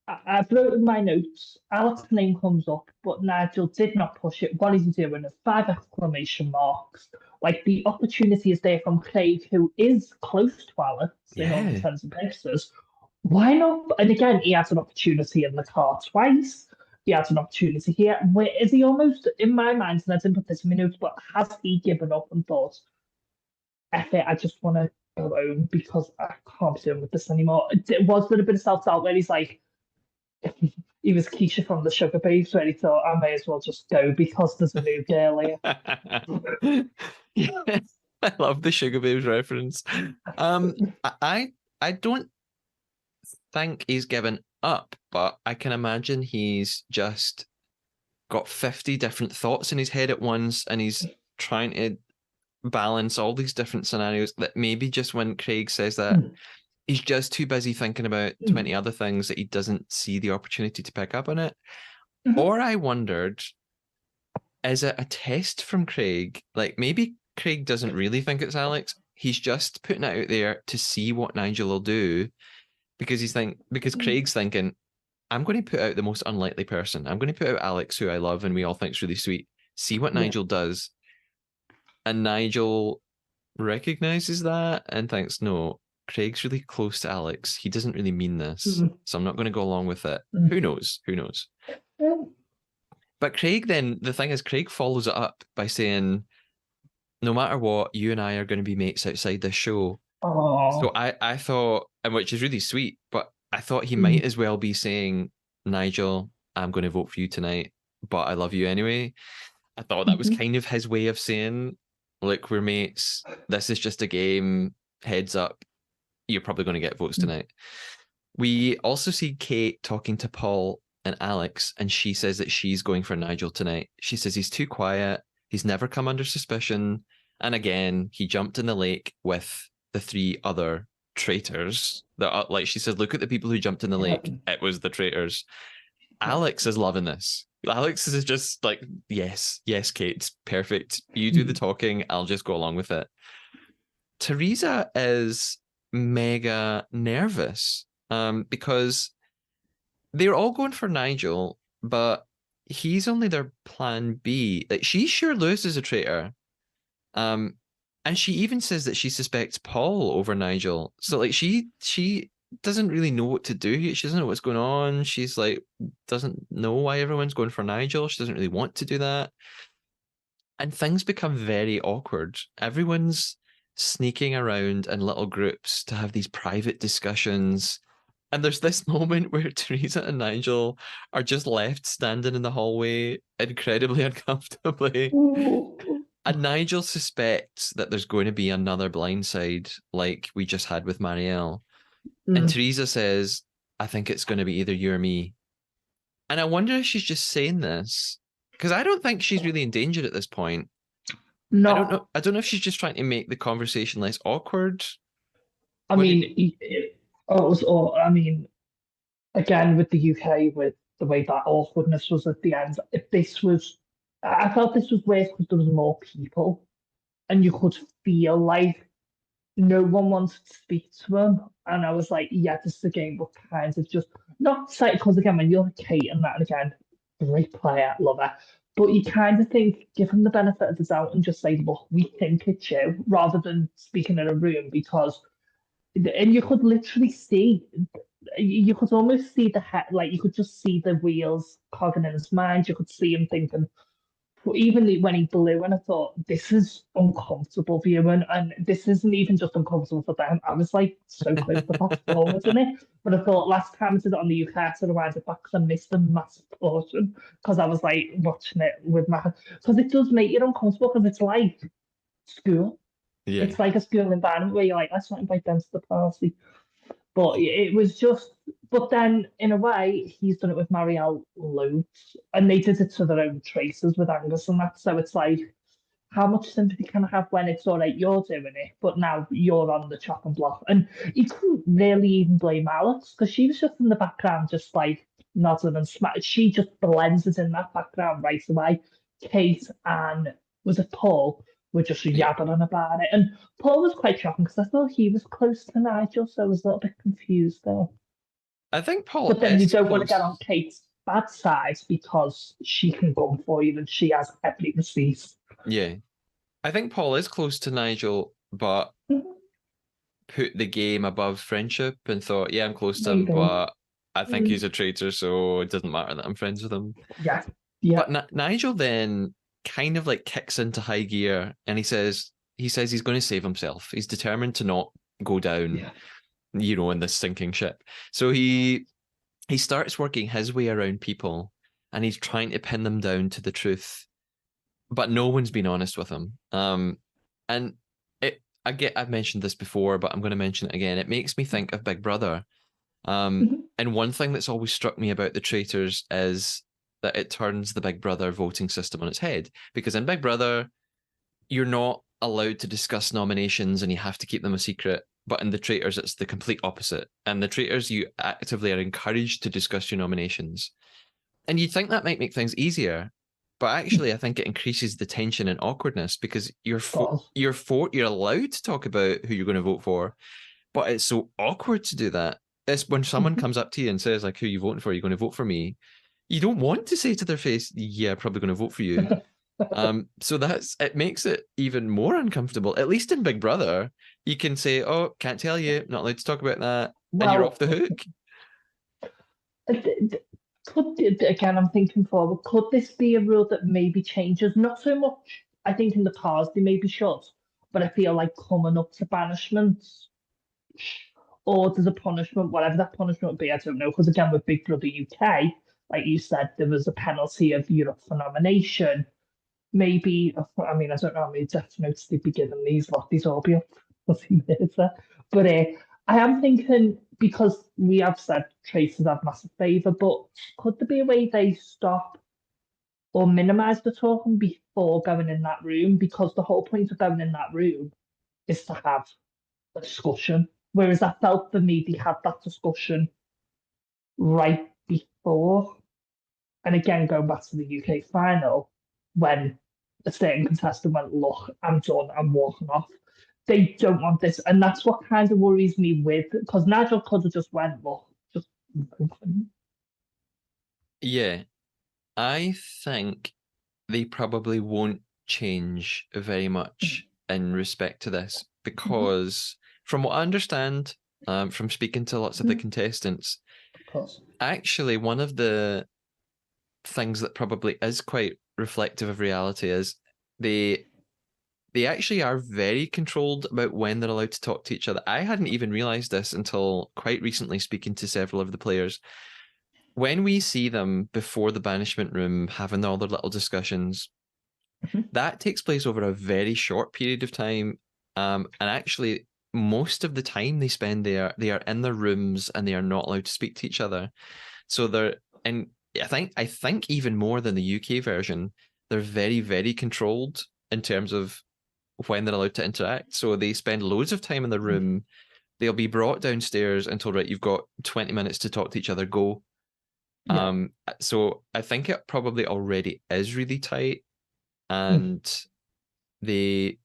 I've wrote in my notes, Alex's name comes up, but Nigel did not push it. What is he doing? There's 5 exclamation marks. Like the opportunity is there from Craig, who is close to Alex in all Yeah. intents and purposes. Why not? And again, he has an opportunity in the car twice. He has an opportunity here. Where is he almost, in my mind, and I didn't put this in my notes, but has he given up and thought, F it, I just want to go home because I can't be doing with this anymore? Was there a bit of self doubt where he's like, he was Keisha from the Sugar Babes, where he thought I may as well just go because there's a new girl here. Yeah. I love the Sugar Babes reference. I I don't think he's given up, but I can imagine he's just got 50 different thoughts in his head at once and he's trying to balance all these different scenarios that maybe just when Craig says that he's just too busy thinking about 20 other things that he doesn't see the opportunity to pick up on it. Or I wondered, is it a test from Craig? Like maybe Craig doesn't really think it's Alex. He's just putting it out there to see what Nigel will do because Craig's thinking, I'm going to put out the most unlikely person. I'm going to put out Alex, who I love and we all think is really sweet. See what Yeah. Nigel does. And Nigel recognizes that and thinks, no, Craig's really close to Alex. He doesn't really mean this. So I'm not going to go along with it. Who knows? Who knows? But Craig then, the thing is, Craig follows it up by saying, no matter what, you and I are going to be mates outside this show. So Oh, I thought, and which is really sweet, but I thought he might as well be saying, Nigel, I'm going to vote for you tonight, but I love you anyway. I thought that was kind of his way of saying, look, we're mates. This is just a game. Heads up. You're probably going to get votes tonight. We also see Kate talking to Paul and Alex, and she says that she's going for Nigel tonight. She says he's too quiet. He's never come under suspicion. And again, he jumped in the lake with the 3 other traitors. That, like she says, look at the people who jumped in the lake. It was the traitors. Alex is loving this. Alex is just like, yes, yes, Kate, perfect. You do the talking. I'll just go along with it. Teresa is mega nervous because they're all going for Nigel, but he's only their plan B. Like she's sure Lewis is a traitor. Um, and she even says that she suspects Paul over Nigel. So like she doesn't really know what to do. She doesn't know what's going on. She's like doesn't know why everyone's going for Nigel. She doesn't really want to do that. And things become very awkward. Everyone's sneaking around in little groups to have these private discussions. And there's this moment where Teresa and Nigel are just left standing in the hallway incredibly uncomfortably. And Nigel suspects that there's going to be another blindside like we just had with Marielle. And Teresa says, I think it's going to be either you or me. And I wonder if she's just saying this because I don't think she's really in danger at this point. I don't know. no. I don't know if she's just trying to make the conversation less awkward. I What mean, did I mean, again with the UK, with the way that awkwardness was at the end. If this was, I felt this was worse because there was more people, and you could feel like no one wanted to speak to him. And I was like, yeah, this is a game, but kind of just not say because again, when you're Kate and that, and again, great player, love her. But you kind of think, give him the benefit of the doubt and just say, look, we think it's you, rather than speaking in a room because, and you could literally see, you could almost see the head, like you could just see the wheels cogging in his mind. You could see him thinking, even when he blew, and I thought, this is uncomfortable viewing, and this isn't even just uncomfortable for them. I was like so close to fast forward in it, but I thought last time I did it on the UK, I had to rewind it back because I missed a massive portion because I was like watching it with my, because it does make you uncomfortable because it's like school. yeah. It's like a school environment where you're like, let's not invite them to the party. But it was just, but then in a way, he's done it with Marielle loads, and they did it to their own traces with Angus and that. So it's like, how much sympathy can I have when it's all right, you're doing it, but now you're on the chopping block? And you couldn't really even blame Alex because she was just in the background, just like nodding and smiling. She just blended in that background right away. Kate and was it Paul were just Yeah. yabbering on about it. And Paul was quite shocking because I thought he was close to Nigel, so I was a little bit confused there. I think Paul But then you is don't want to get on close. Kate's bad side because she can go for you and she has every receipt. Yeah. I think Paul is close to Nigel, but put the game above friendship and thought, yeah, I'm close to him, Maybe. but I think Mm. he's a traitor, so it doesn't matter that I'm friends with him. Yeah. Yeah. But Nigel then kind of like kicks into high gear and he says he's going to save himself. He's determined to not go down, Yeah. in this sinking ship. So he starts working his way around people and he's trying to pin them down to the truth, but no one's been honest with him. And I've mentioned this before, but I'm going to mention it again. It makes me think of Big Brother. Mhm. And one thing that's always struck me about the traitors is that it turns the Big Brother voting system on its head. Because in Big Brother, you're not allowed to discuss nominations and you have to keep them a secret. But in the traitors, it's the complete opposite. And the traitors, you actively are encouraged to discuss your nominations. And you'd think that might make things easier, but actually, I think it increases the tension and awkwardness because God. you're allowed to talk about who you're going to vote for, but it's so awkward to do that. It's when someone Mhm. comes up to you and says like, "Who are you voting for? Are you going to vote for me?" You don't want to say to their face, "Yeah, probably going to vote for you." So it makes it even more uncomfortable. At least in Big Brother, you can say, "Oh, can't tell you, not allowed to talk about that," and you're off Well, the hook. again, I'm thinking forward. Could this be a rule that maybe changes? Not so much. I think in the past they maybe should, but I feel like coming up to banishment or there's a punishment, whatever that punishment would be, I don't know. Because again, with Big Brother UK, like you said, there was a penalty of you're up for nomination. Maybe, I mean, I don't know how many death notes they'd be given these lot. These all be up for murder. But I am thinking, because we have said traces have massive favour, but could there be a way they stop or minimise the talking before going in that room? Because the whole point of going in that room is to have a discussion. Whereas I felt for me, they had that discussion right before. And again, going back to the UK final, when a certain contestant went, "Look, I'm done, I'm walking off." They don't want this. And that's what kind of worries me with, because Nigel could have just went, "Look, just." Yeah, I think they probably won't change very much in respect to this because, from what I understand, from speaking to lots of the contestants, Of course. actually, one of the things that probably is quite reflective of reality is they they actually are very controlled about when they're allowed to talk to each other. I hadn't even realized this until quite recently, speaking to several of the players. When we see them before the banishment room having all their little discussions, Mhm. that takes place over a very short period of time. And actually, most of the time they are in their rooms and they are not allowed to speak to each other. So they're and I think even more than the UK version, they're very, very controlled in terms of when they're allowed to interact. So they spend loads of time in the room. They'll be brought downstairs and told, right, you've got 20 minutes to talk to each other, go. Yeah. So I think it probably already is really tight, Mm. and they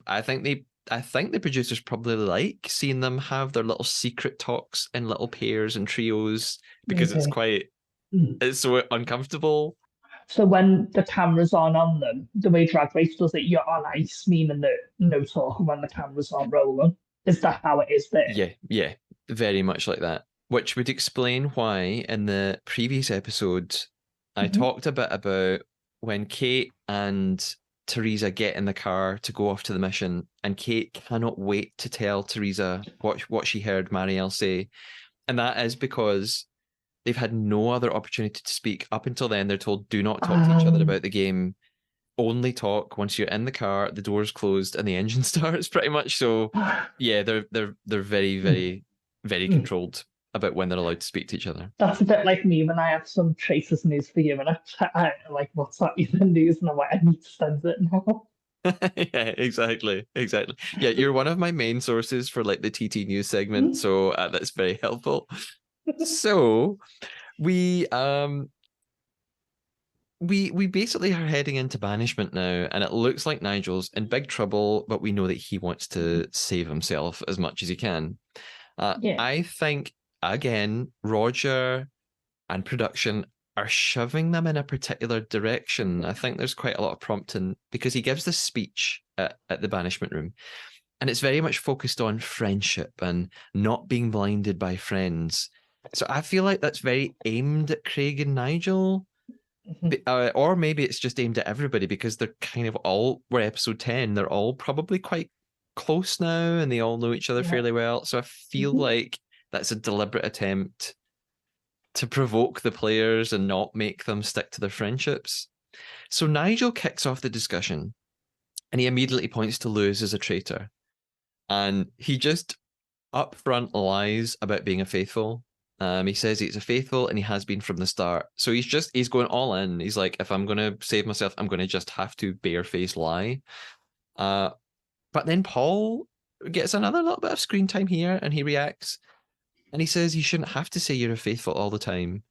I think the producers probably like seeing them have their little secret talks in little pairs and trios because Maybe. Mm. it's so uncomfortable. So when the camera's on them, the way Drag Race does it, you're on ice, meaning that no talking when the cameras aren't rolling. Is that how it is there? Yeah, yeah, very much like that. Which would explain why in the previous episode I Mhm. talked a bit about when Kate and Teresa get in the car to go off to the mission, and Kate cannot wait to tell Teresa what she heard Marielle say. And that is because they've had no other opportunity to speak. Up until then, they're told, do not talk to each other Um, about the game. Only talk once you're in the car, the door's closed, and the engine starts, pretty much. So yeah, they're very, mm, very, very mm. controlled about when they're allowed to speak to each other. That's a bit like me when I have some Traces news for you, and I like, what's that even news? And I'm like, I need to send it now. Yeah, exactly. Exactly. Yeah, you're one of my main sources for like the TT news segment, so that's very helpful. So we we basically are heading into banishment now, and it looks like Nigel's in big trouble, but we know that he wants to save himself as much as he can. Yeah. I think again, Roger and production are shoving them in a particular direction. I think there's quite a lot of prompting because he gives this speech at the banishment room, and it's very much focused on friendship and not being blinded by friends. So I feel like that's very aimed at Craig and Nigel, or maybe it's just aimed at everybody because they're kind of all, we're episode 10, they're all probably quite close now and they all know each other Yeah. fairly well. So I feel like that's a deliberate attempt to provoke the players and not make them stick to their friendships. So Nigel kicks off the discussion and he immediately points to Lewis as a traitor. And he just upfront lies about being a faithful. He says he's a faithful and he has been from the start. So he's going all in. He's like, if I'm going to save myself, I'm going to just have to barefaced lie. Uh, but then Paul gets another little bit of screen time here and he reacts and he says you shouldn't have to say you're a faithful all the time.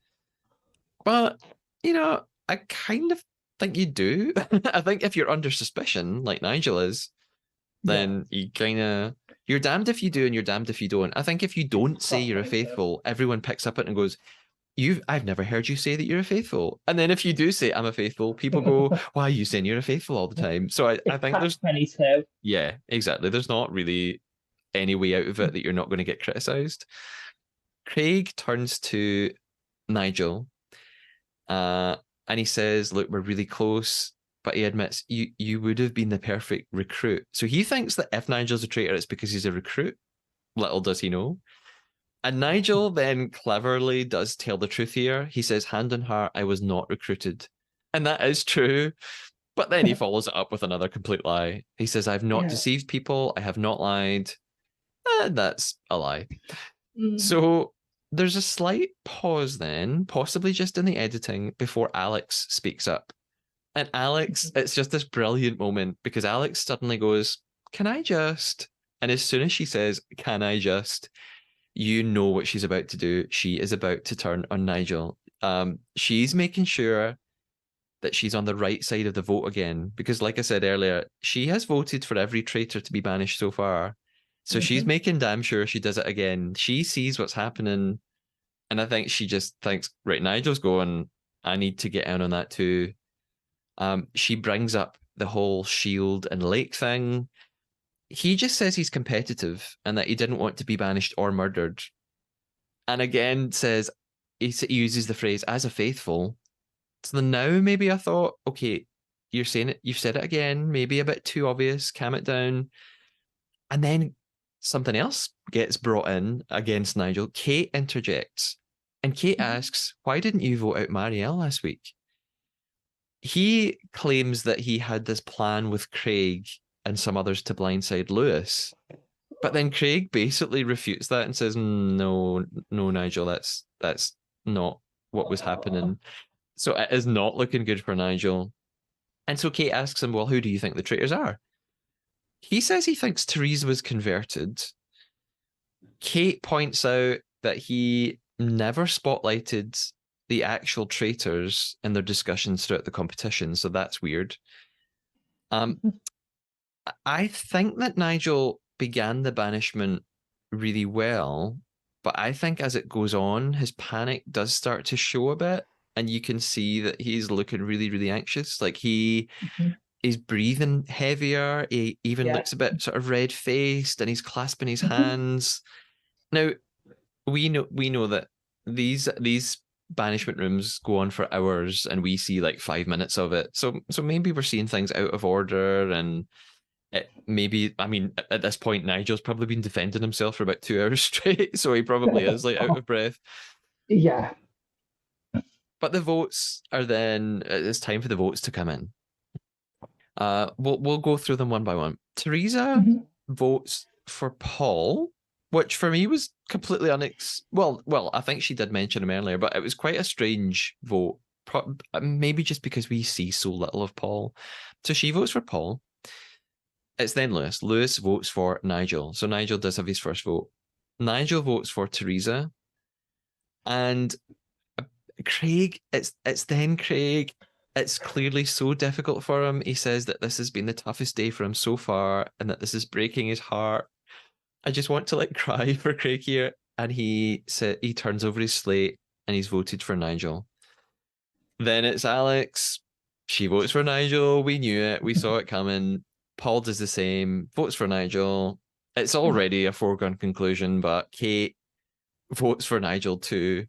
But, I kind of think you do. I think if you're under suspicion, like Nigel is, Yeah. then you're damned if you do and you're damned if you don't. I think if you don't say you're a faithful, everyone picks up it and goes, I've never heard you say that you're a faithful. And then if you do say I'm a faithful, people go, why are you saying you're a faithful all the time? So I It's think catch 22. yeah, exactly. There's not really any way out of it that you're not going to get criticized. Craig turns to Nigel, uh, and he says, look, we're really close. But he admits you would have been the perfect recruit. So he thinks that if Nigel's a traitor, it's because he's a recruit. Little does he know. And Nigel then cleverly does tell the truth here. He says, hand on heart, I was not recruited. And that is true. But then he follows it up with another complete lie. He says, I've not Yeah. deceived people. I have not lied. And that's a lie. Mm. So there's a slight pause then, possibly just in the editing, before Alex speaks up. And Alex, it's just this brilliant moment because Alex suddenly goes, can I just? And as soon as she says, can I just? You know what she's about to do. She is about to turn on Nigel. She's making sure that she's on the right side of the vote again. Because, like I said earlier, she has voted for every traitor to be banished so far. So she's making damn sure she does it again. She sees what's happening. And I think she just thinks, right, Nigel's going, I need to get in on that too. She brings up the whole Shield and Lake thing. He just says he's competitive and that he didn't want to be banished or murdered. And again says, he uses the phrase as a faithful. So now maybe I thought, okay, you're saying it, you've said it again, maybe a bit too obvious, calm it down. And then something else gets brought in against Nigel. Kate interjects. And Kate asks, why didn't you vote out Marielle last week? He claims that he had this plan with Craig and some others to blindside Lewis. But then Craig basically refutes that and says, no, no, Nigel, that's not what was happening. So it is not looking good for Nigel. And so Kate asks him, well, who do you think the traitors are? He says he thinks Therese was converted. Kate points out that he never spotlighted the actual traitors in their discussions throughout the competition, so that's weird. I think that Nigel began the banishment really well, but I think as it goes on, his panic does start to show a bit, and you can see that he's looking really, really anxious. Like he is breathing heavier. He even Yeah. looks a bit sort of red faced, and he's clasping his hands. Now we know that these banishment rooms go on for hours, and we see like 5 minutes of it. So maybe we're seeing things out of order and maybe, I mean, at this point, Nigel's probably been defending himself for about 2 hours straight, so he probably is like out of breath. Yeah. But the votes are then, it's time for the votes to come in. We'll go through them one by one. Teresa votes for Paul, which for me was completely well, I think she did mention him earlier, but it was quite a strange vote. Maybe just because we see so little of Paul. So she votes for Paul. it's then Lewis. Lewis votes for Nigel. So Nigel does have his first vote. Nigel votes for Teresa. And Craig, it's then Craig. It's clearly so difficult for him. He says that this has been the toughest day for him so far and that this is breaking his heart. I just want to like cry for Craig here. And he turns over his slate and he's voted for Nigel. Then it's Alex. She votes for Nigel. We knew it. We saw it coming. Paul does the same, votes for Nigel. It's already a foregone conclusion, but Kate votes for Nigel too.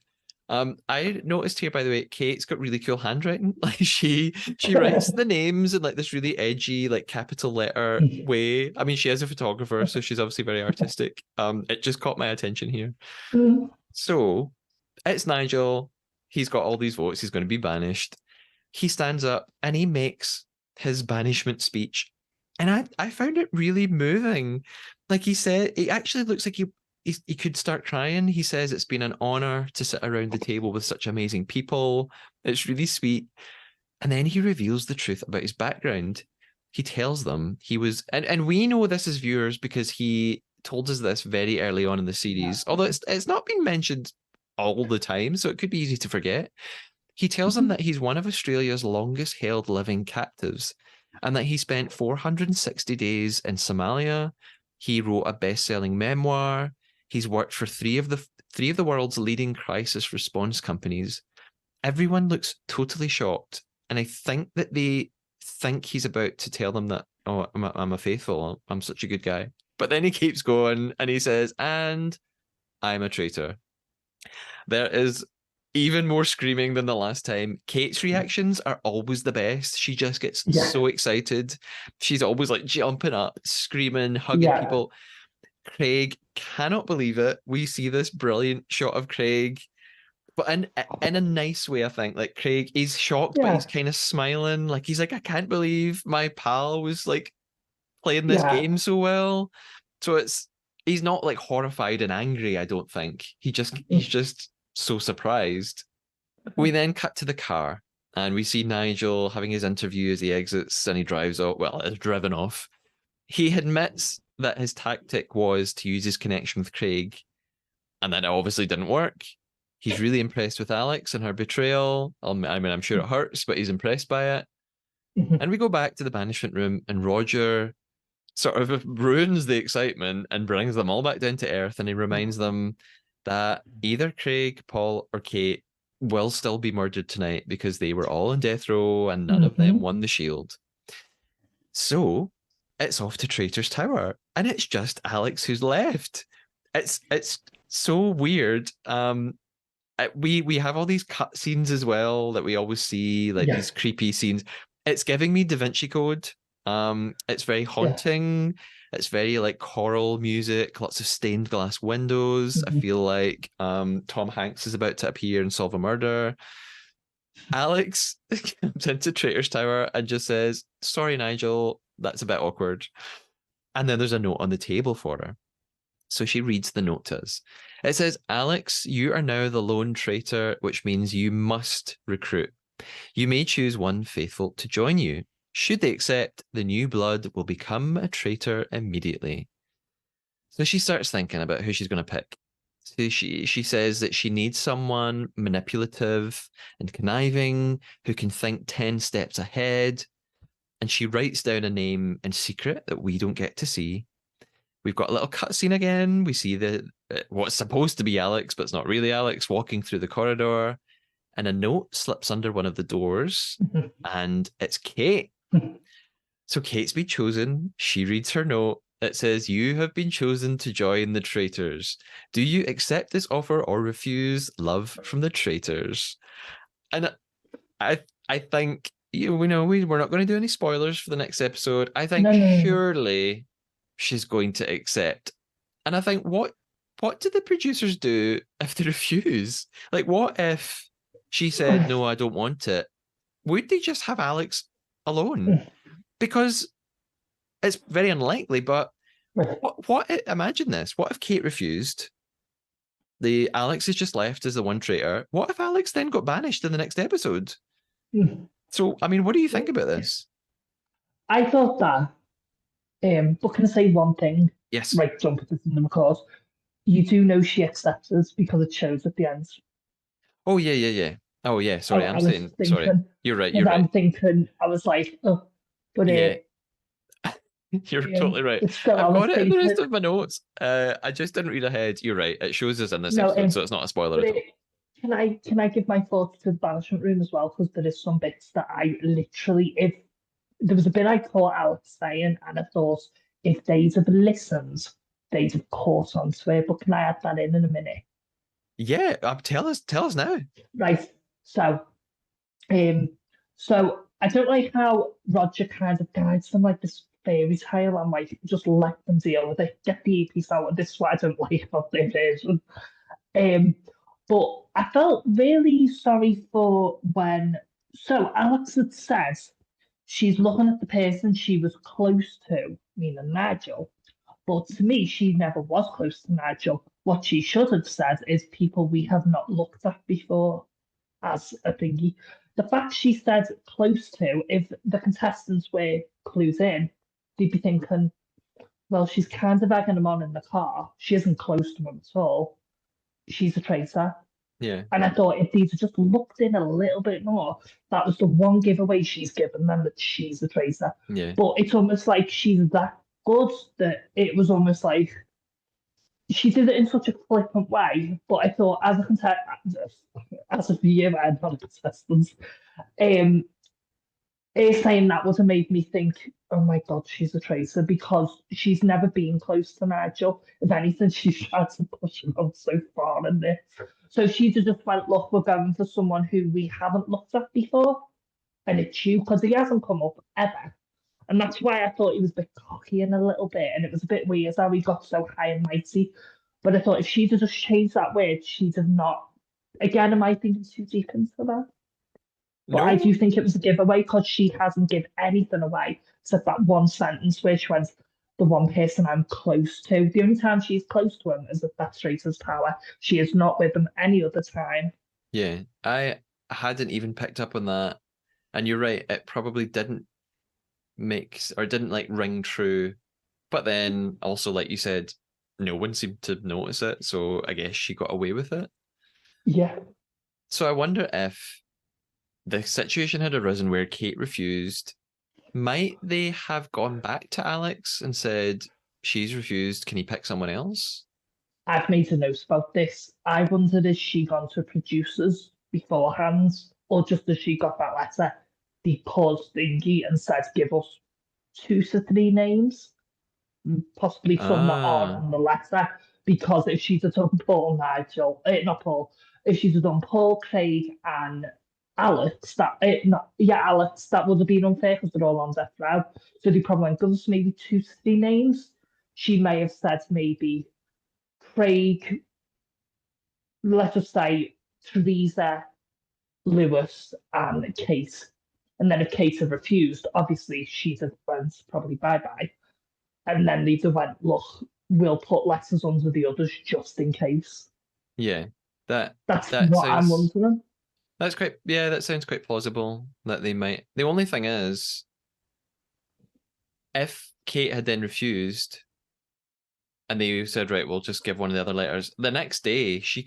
I noticed here, by the way, Kate's got really cool handwriting. Like she writes the names in like this really edgy, like capital letter way. I mean, she is a photographer, so she's obviously very artistic. It just caught my attention here. So it's Nigel. He's got all these votes. He's going to be banished. He stands up and he makes his banishment speech. And I found it really moving. Like he said, it actually looks like he could start crying. He says it's been an honor to sit around the table with such amazing people. It's really sweet. And then he reveals the truth about his background. He tells them he was, and we know this as viewers because he told us this very early on in the series, although it's not been mentioned all the time, so it could be easy to forget. He tells them that he's one of Australia's longest held living captives and that he spent 460 days in Somalia. He wrote a best-selling memoir. He's worked for three of the world's leading crisis response companies. Everyone looks totally shocked, and I think that they think he's about to tell them that, oh, I'm a faithful, I'm such a good guy. But then he keeps going and he says, and I'm a traitor. There is even more screaming than the last time. Kate's reactions are always the best. She just gets so excited. She's always like jumping up, screaming, hugging people. Craig cannot believe it. We see this brilliant shot of Craig, but in a nice way, I think. Like Craig, he's shocked, but he's kind of smiling. Like he's like, I can't believe my pal was like playing this game so well. So he's not like horrified and angry, I don't think. He's just so surprised. We then cut to the car and we see Nigel having his interview as he exits and he drives off, well, is driven off. He admits that his tactic was to use his connection with Craig, and that it obviously didn't work. He's really impressed with Alex and her betrayal. I mean, I'm sure it hurts, but he's impressed by it. And we go back to the banishment room, and Roger sort of ruins the excitement and brings them all back down to earth. And he reminds them that either Craig, Paul, or Kate will still be murdered tonight because they were all on death row and none of them won the shield. So it's off to Traitors Tower, and it's just Alex who's left. It's so weird. We have all these cut scenes as well that we always see, like these creepy scenes. It's giving me Da Vinci Code. It's very haunting. It's very like choral music, lots of stained glass windows. I feel like Tom Hanks is about to appear and solve a murder. Alex comes into Traitors Tower and just says, sorry, Nigel, that's a bit awkward. And then there's a note on the table for her. So she reads the note to us. It says, Alex, you are now the lone traitor, which means you must recruit. You may choose one faithful to join you. Should they accept, the new blood will become a traitor immediately. So she starts thinking about who she's going to pick. So she says that she needs someone manipulative and conniving who can think 10 steps ahead. And she writes down a name in secret that we don't get to see. We've got a little cutscene again. We see what's supposed to be Alex, but it's not really Alex, walking through the corridor. And a note slips under one of the doors. And it's Kate. So Kate's been chosen. She reads her note. It says, you have been chosen to join the Traitors. Do you accept this offer or refuse? Love from the Traitors. And I think, we're not going to do any spoilers for the next episode. I think surely she's going to accept. And I think, what do the producers do if they refuse? Like, what if she said, no, I don't want it? Would they just have Alex alone? Because it's very unlikely, but imagine this. What if Kate refused? The Alex is just left as the one traitor. What if Alex then got banished in the next episode? So, I mean, what do you think about this? I thought that But can I say one thing? Yes. Right, jump at this in the course. You do know she accepts us because it shows at the end. Oh yeah, yeah, yeah. Oh yeah. Sorry, I'm I was saying sorry. thinking, You're right. You're because right. I'm thinking, I was like, oh, but Yeah, you're totally right. but still, I I've was got it in the thinking, rest of my notes. I just didn't read ahead. You're right. It shows us in this no, episode, so it's not a spoiler but at all. can I give my thoughts to the banishment room as well? Because there is some bits that I literally, if there was a bit I caught Alex saying, and I thought if they'd have listened, they'd have caught on to it. But can I add that in a minute? Yeah, tell us now. Right. So, um, I don't like how Roger kind of guides them like this fairy tale and like just let them deal with it, get the piece out. And this is what I don't like about their version. Um, but I felt really sorry for when. So Alex had said she's looking at the person she was close to, meaning Nigel. But to me, she never was close to Nigel. What she should have said is people we have not looked at before as a thingy. The fact she said close to, if the contestants were clues in, they'd be thinking, well, she's kind of egging him on in the car. She isn't close to him at all. She's a traitor. Yeah, And I thought if these had just looked in a little bit more, that was the one giveaway she's given them that she's a traitor. yeah. But it's almost like she's that good that it was almost like she did it in such a flippant way. But I thought as a contestant, as a viewer, and not a contestant, um, saying that would have made me think, oh my God, she's a traitor because she's never been close to Nigel. If anything, she's tried to push him on so far in this. So she just went, look, we're going for someone who we haven't looked at before. And it's you because he hasn't come up ever. And that's why I thought he was a bit cocky in a little bit. And it was a bit weird how he got so high and mighty. But I thought if she'd have just changed that word, she'd have not. Again, am I thinking too deep into that? But I No, do think it was a giveaway because she hasn't given anything away except that one sentence where she went, the one person I'm close to. The only time she's close to him is at that Traitor's Tower. She is not with him any other time. yeah. I hadn't even picked up on that. And you're right, it probably didn't didn't like ring true. But then also, like you said, no one seemed to notice it. So I guess she got away with it. Yeah. So I wonder if the situation had arisen where Kate refused. Might they have gone back to Alex and said, she's refused, can he pick someone else? I've made a note about this. I wondered if she gone to producers beforehand or just as she got that letter, they paused thingy and said, give us 2 to 3 names, possibly some that aren't Ah, on the letter. Because if she's done Paul Nigel, not Paul, if she's done Paul, Craig, and Alex, not yeah, Alex, that would have been unfair because they're all on death row. So they probably went, give us maybe 2 to 3 names. She may have said maybe Craig, let us say Teresa, Lewis, and Kate. And then if Kate had refused, obviously she's a friend, probably bye bye. And then they went, look, we'll put letters under the others just in case. yeah. That That's that what I'm sounds wondering. that's quite yeah, that sounds quite plausible that they might. The only thing is, if Kate had then refused and they said, right, we'll just give one of the other letters, the next day she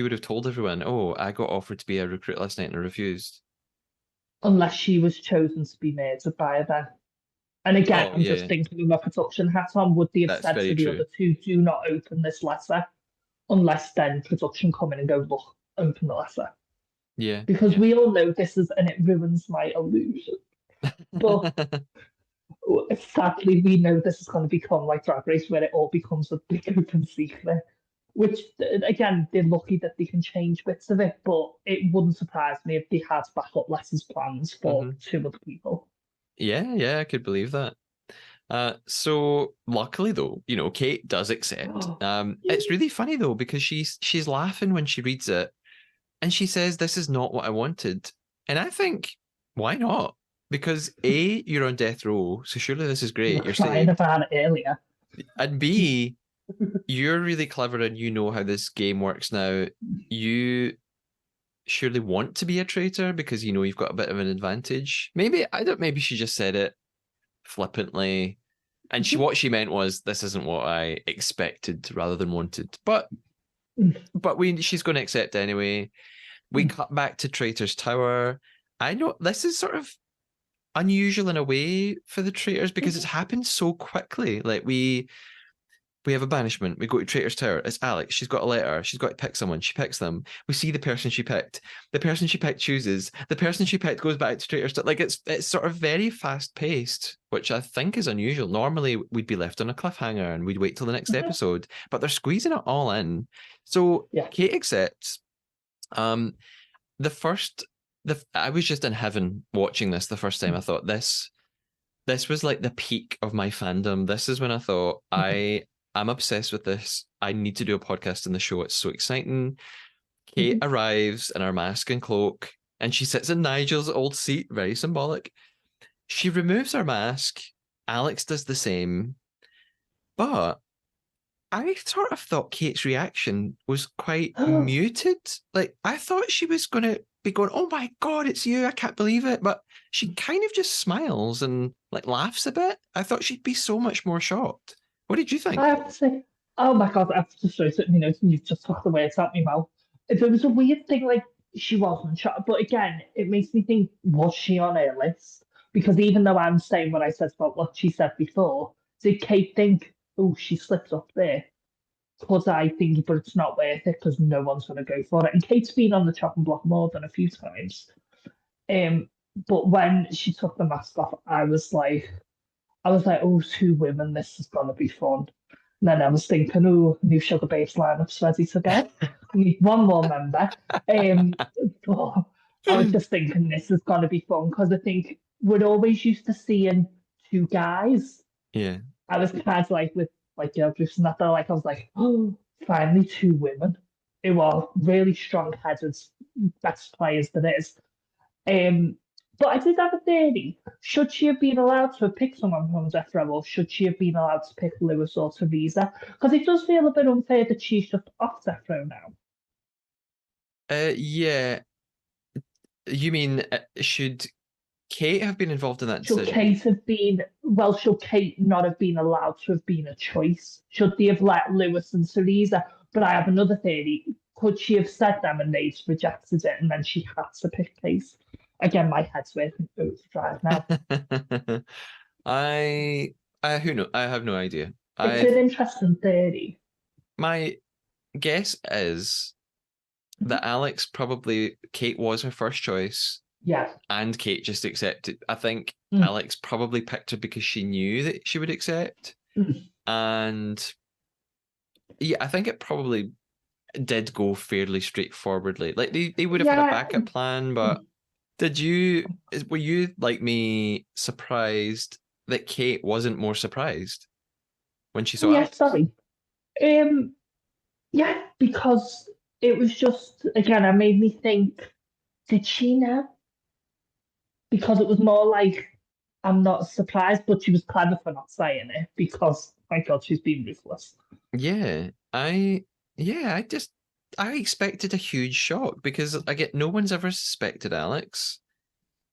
would have told everyone, oh, I got offered to be a recruit last night and I refused. Unless she was chosen to be murdered by her then. And again, Oh I'm just yeah, thinking with my production hat on, would they have that's said to very the true. other two, do not open this letter? Unless then production come in and go, look, open the letter. Yeah, Because yeah. we all know this is, and it ruins my illusion. But sadly, we know this is going to become like Drag Race, where it all becomes a big open secret. Which, again, they're lucky that they can change bits of it, but it wouldn't surprise me if they had backup lessons plans for hmm 2 other people. Yeah, yeah, I could believe that. So luckily though, Kate does accept. It's really funny though because she's laughing when she reads it, and she says, "This is not what I wanted." And I think, why not? Because A, you're on death row, so surely this is We great. were You're crying saved. about it earlier. And B, you're really clever and you know how this game works now. You surely want to be a traitor because you know you've got a bit of an advantage. Maybe I don't. Maybe she just said it flippantly. And what she meant was, this isn't what I expected rather than wanted. But she's going to accept anyway. We cut back to Traitor's Tower. I know this is sort of unusual in a way for the Traitors because it's happened so quickly. Like we have a banishment. We go to Traitor's Tower. It's Alex. She's got a letter. She's got to pick someone. She picks them. We see the person she picked. The person she picked chooses. The person she picked goes back to Traitor's Tower. Like it's sort of very fast paced, which I think is unusual. Normally we'd be left on a cliffhanger and we'd wait till the next episode, but they're squeezing it all in. So Kate accepts. The first, I was just in heaven watching this the first time. I thought this was like the peak of my fandom. This is when I thought I'm obsessed with this. I need to do a podcast in the show. It's so exciting. Kate arrives in her mask and cloak, and she sits in Nigel's old seat, very symbolic. She removes her mask. Alex does the same. But I sort of thought Kate's reaction was quite muted. Like, I thought she was going to be going, oh my God, it's you. I can't believe it. But she kind of just smiles and like laughs a bit. I thought she'd be so much more shocked. What did you think? I have to say, oh my God, I have to just shout at me notes and you've just took the words out my mouth. There was a weird thing, like, she wasn't shot, but again, it makes me think, was she on her list? Because even though I'm saying what I said about what she said before, did Kate think, oh, she slipped up there? Because I think, but it's not worth it because no one's going to go for it. And Kate's been on the chopping block more than a few times. But when she took the mask off, I was like, oh, two women, this is going to be fun. And then I was thinking, oh, new Sugar Babes lineup's ready to go. We need one more member. But I was just thinking this is going to be fun because I think we're always used to seeing two guys. Yeah. I was kind of like with like Girl Groups and that, though, like I was like, oh, finally two women who are really strong-headed, best players that is. But I did have a theory. Should she have been allowed to pick someone from Death Row, or should she have been allowed to pick Lewis or Teresa? Because it does feel a bit unfair that she's just off Death Row now. Yeah. You mean should Kate have been involved in that Should decision? Kate have been, well, should Kate not have been allowed to have been a choice? Should they have let Lewis and Teresa? But I have another theory. Could she have said them and they'd rejected it and then she had to pick Kate? Again, my head's working overdrive now. Who know? I have no idea. It's an interesting theory. My guess is that Kate was her first choice. Yeah. And Kate just accepted. I think Alex probably picked her because she knew that she would accept. And yeah, I think it probably did go fairly straightforwardly. Like they would have had a backup plan, but were you like me surprised that Kate wasn't more surprised when she saw Alex? Sorry. Yeah, because it was just, again, it made me think, did she know? Because it was more like, I'm not surprised, but she was clever for not saying it because, my God, she's been ruthless. Yeah, I expected a huge shock because again, no one's ever suspected Alex.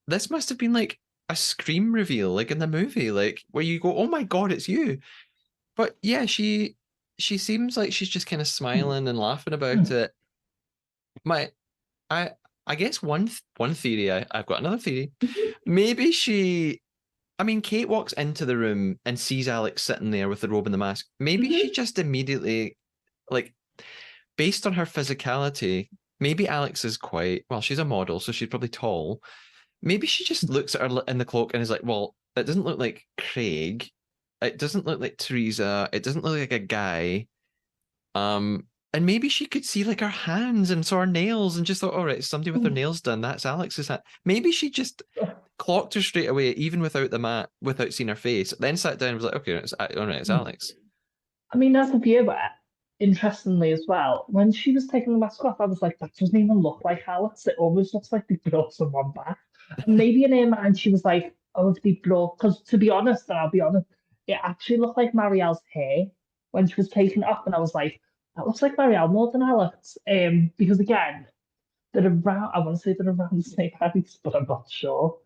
This must have been like a Scream reveal, like in the movie, like where you go, "Oh my God, it's you!" But yeah, she seems like she's just kind of smiling and laughing about it. I guess one theory. I've got another theory. Maybe Kate walks into the room and sees Alex sitting there with the robe and the mask. Maybe she just immediately, like, based on her physicality, maybe Alex is she's a model, so she's probably tall. Maybe she just looks at her in the cloak and is like, well, it doesn't look like Craig. It doesn't look like Teresa. It doesn't look like a guy. And maybe she could see like her hands and saw her nails and just thought, all right, somebody with her nails done. That's Alex's hand. Maybe she just clocked her straight away, even without without seeing her face. Then sat down and was like, okay, all right, it's Alex. I mean, as a viewer, interestingly as well, when she was taking the mask off, I was like, that doesn't even look like Alex. It almost looks like they brought someone back. And maybe in her mind, she was like, oh, if they brought, because to be honest, and I'll be honest, it actually looked like Marielle's hair when she was taking it off. And I was like, that looks like Marielle more than Alex. Because again, they're around, I want to say they're around the same height, but I'm not sure.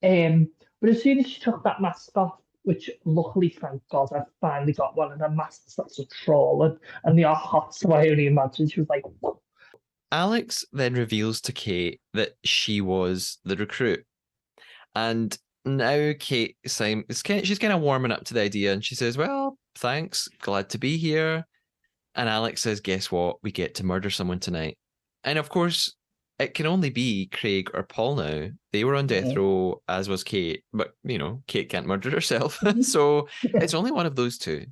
But as soon as she took that mask off, which luckily, thank God, I finally got one of the master sets of trawling, and they are hot, so I only imagine she was like, Alex then reveals to Kate that she was the recruit. And now Kate she's kind of warming up to the idea, and she says, "Well, thanks, glad to be here." And Alex says, "Guess what? We get to murder someone tonight." And of course, it can only be Craig or Paul now. They were on death "Mm." row, as was Kate, but Kate can't murder herself, so it's only one of those two.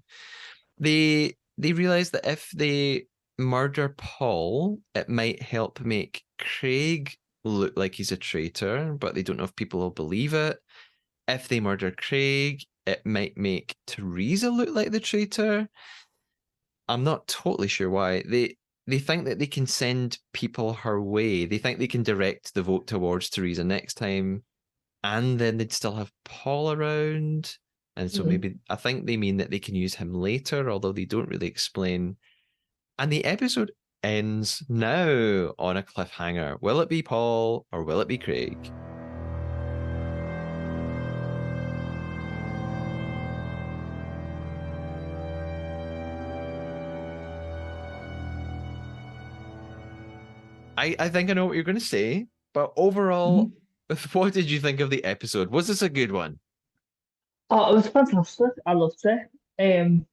They realize that if they murder Paul, it might help make Craig look like he's a traitor, but they don't know if people will believe it. If they murder Craig, it might make Teresa look like the traitor. I'm not totally sure why. They think that they can send people her way. They think they can direct the vote towards Teresa next time, and then they'd still have Paul around. And so Mhm. maybe I think they mean that they can use him later, although they don't really explain. And the episode ends now on a cliffhanger. Will it be Paul or will it be Craig? I think I know what you're going to say, but overall, Mhm. what did you think of the episode? Was this a good one? Oh, it was fantastic. I loved it. Um,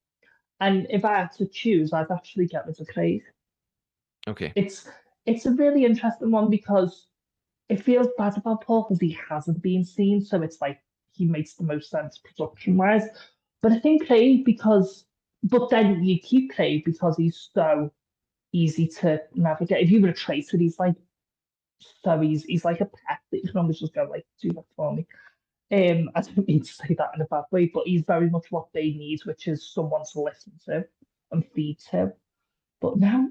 and if I had to choose, I'd actually get rid of Craig. Okay. It's it's a really interesting one because it feels bad about Paul because he hasn't been seen, so it's like he makes the most sense production wise. But I think Craig but then you keep Craig because he's so easy to navigate. If you were a traitor, he's like so easy. He's like a pet that you can almost just go like, do that for me. I don't mean to say that in a bad way, but he's very much what they need, which is someone to listen to and feed to. But now,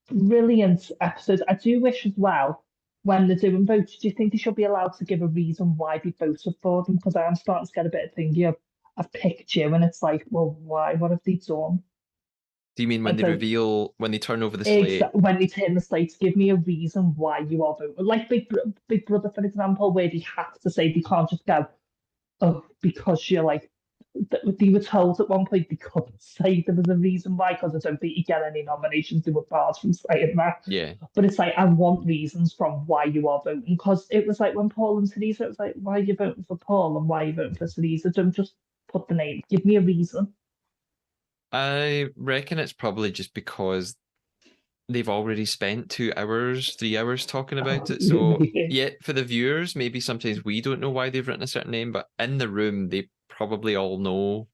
brilliant episode. I do wish as well, when they're doing votes, do you think they should be allowed to give a reason why they voted for them? Because I am starting to get a bit of thinking of, I've picked you, and it's like, well, why? What have they done? Do you mean when Like, they reveal, when they turn over the slate? exactly when they turn the slate, give me a reason why you are voting. Like Big Brother, for example, where they have to say they can't just go, oh, because you're like, they were told at one point they couldn't say there was a reason why, because I don't think you get any nominations. They were barred from saying that. Yeah. But it's like, I want reasons from why you are voting. Because it was like when Paul and Teresa, it was like, why are you voting for Paul and why are you voting for Teresa? Don't just put the name, give me a reason. I reckon it's probably just because they've already spent 2 hours, 3 hours talking about Oh, it. So, maybe. yeah, for the viewers, maybe sometimes we don't know why they've written a certain name, but in the room, they probably all know.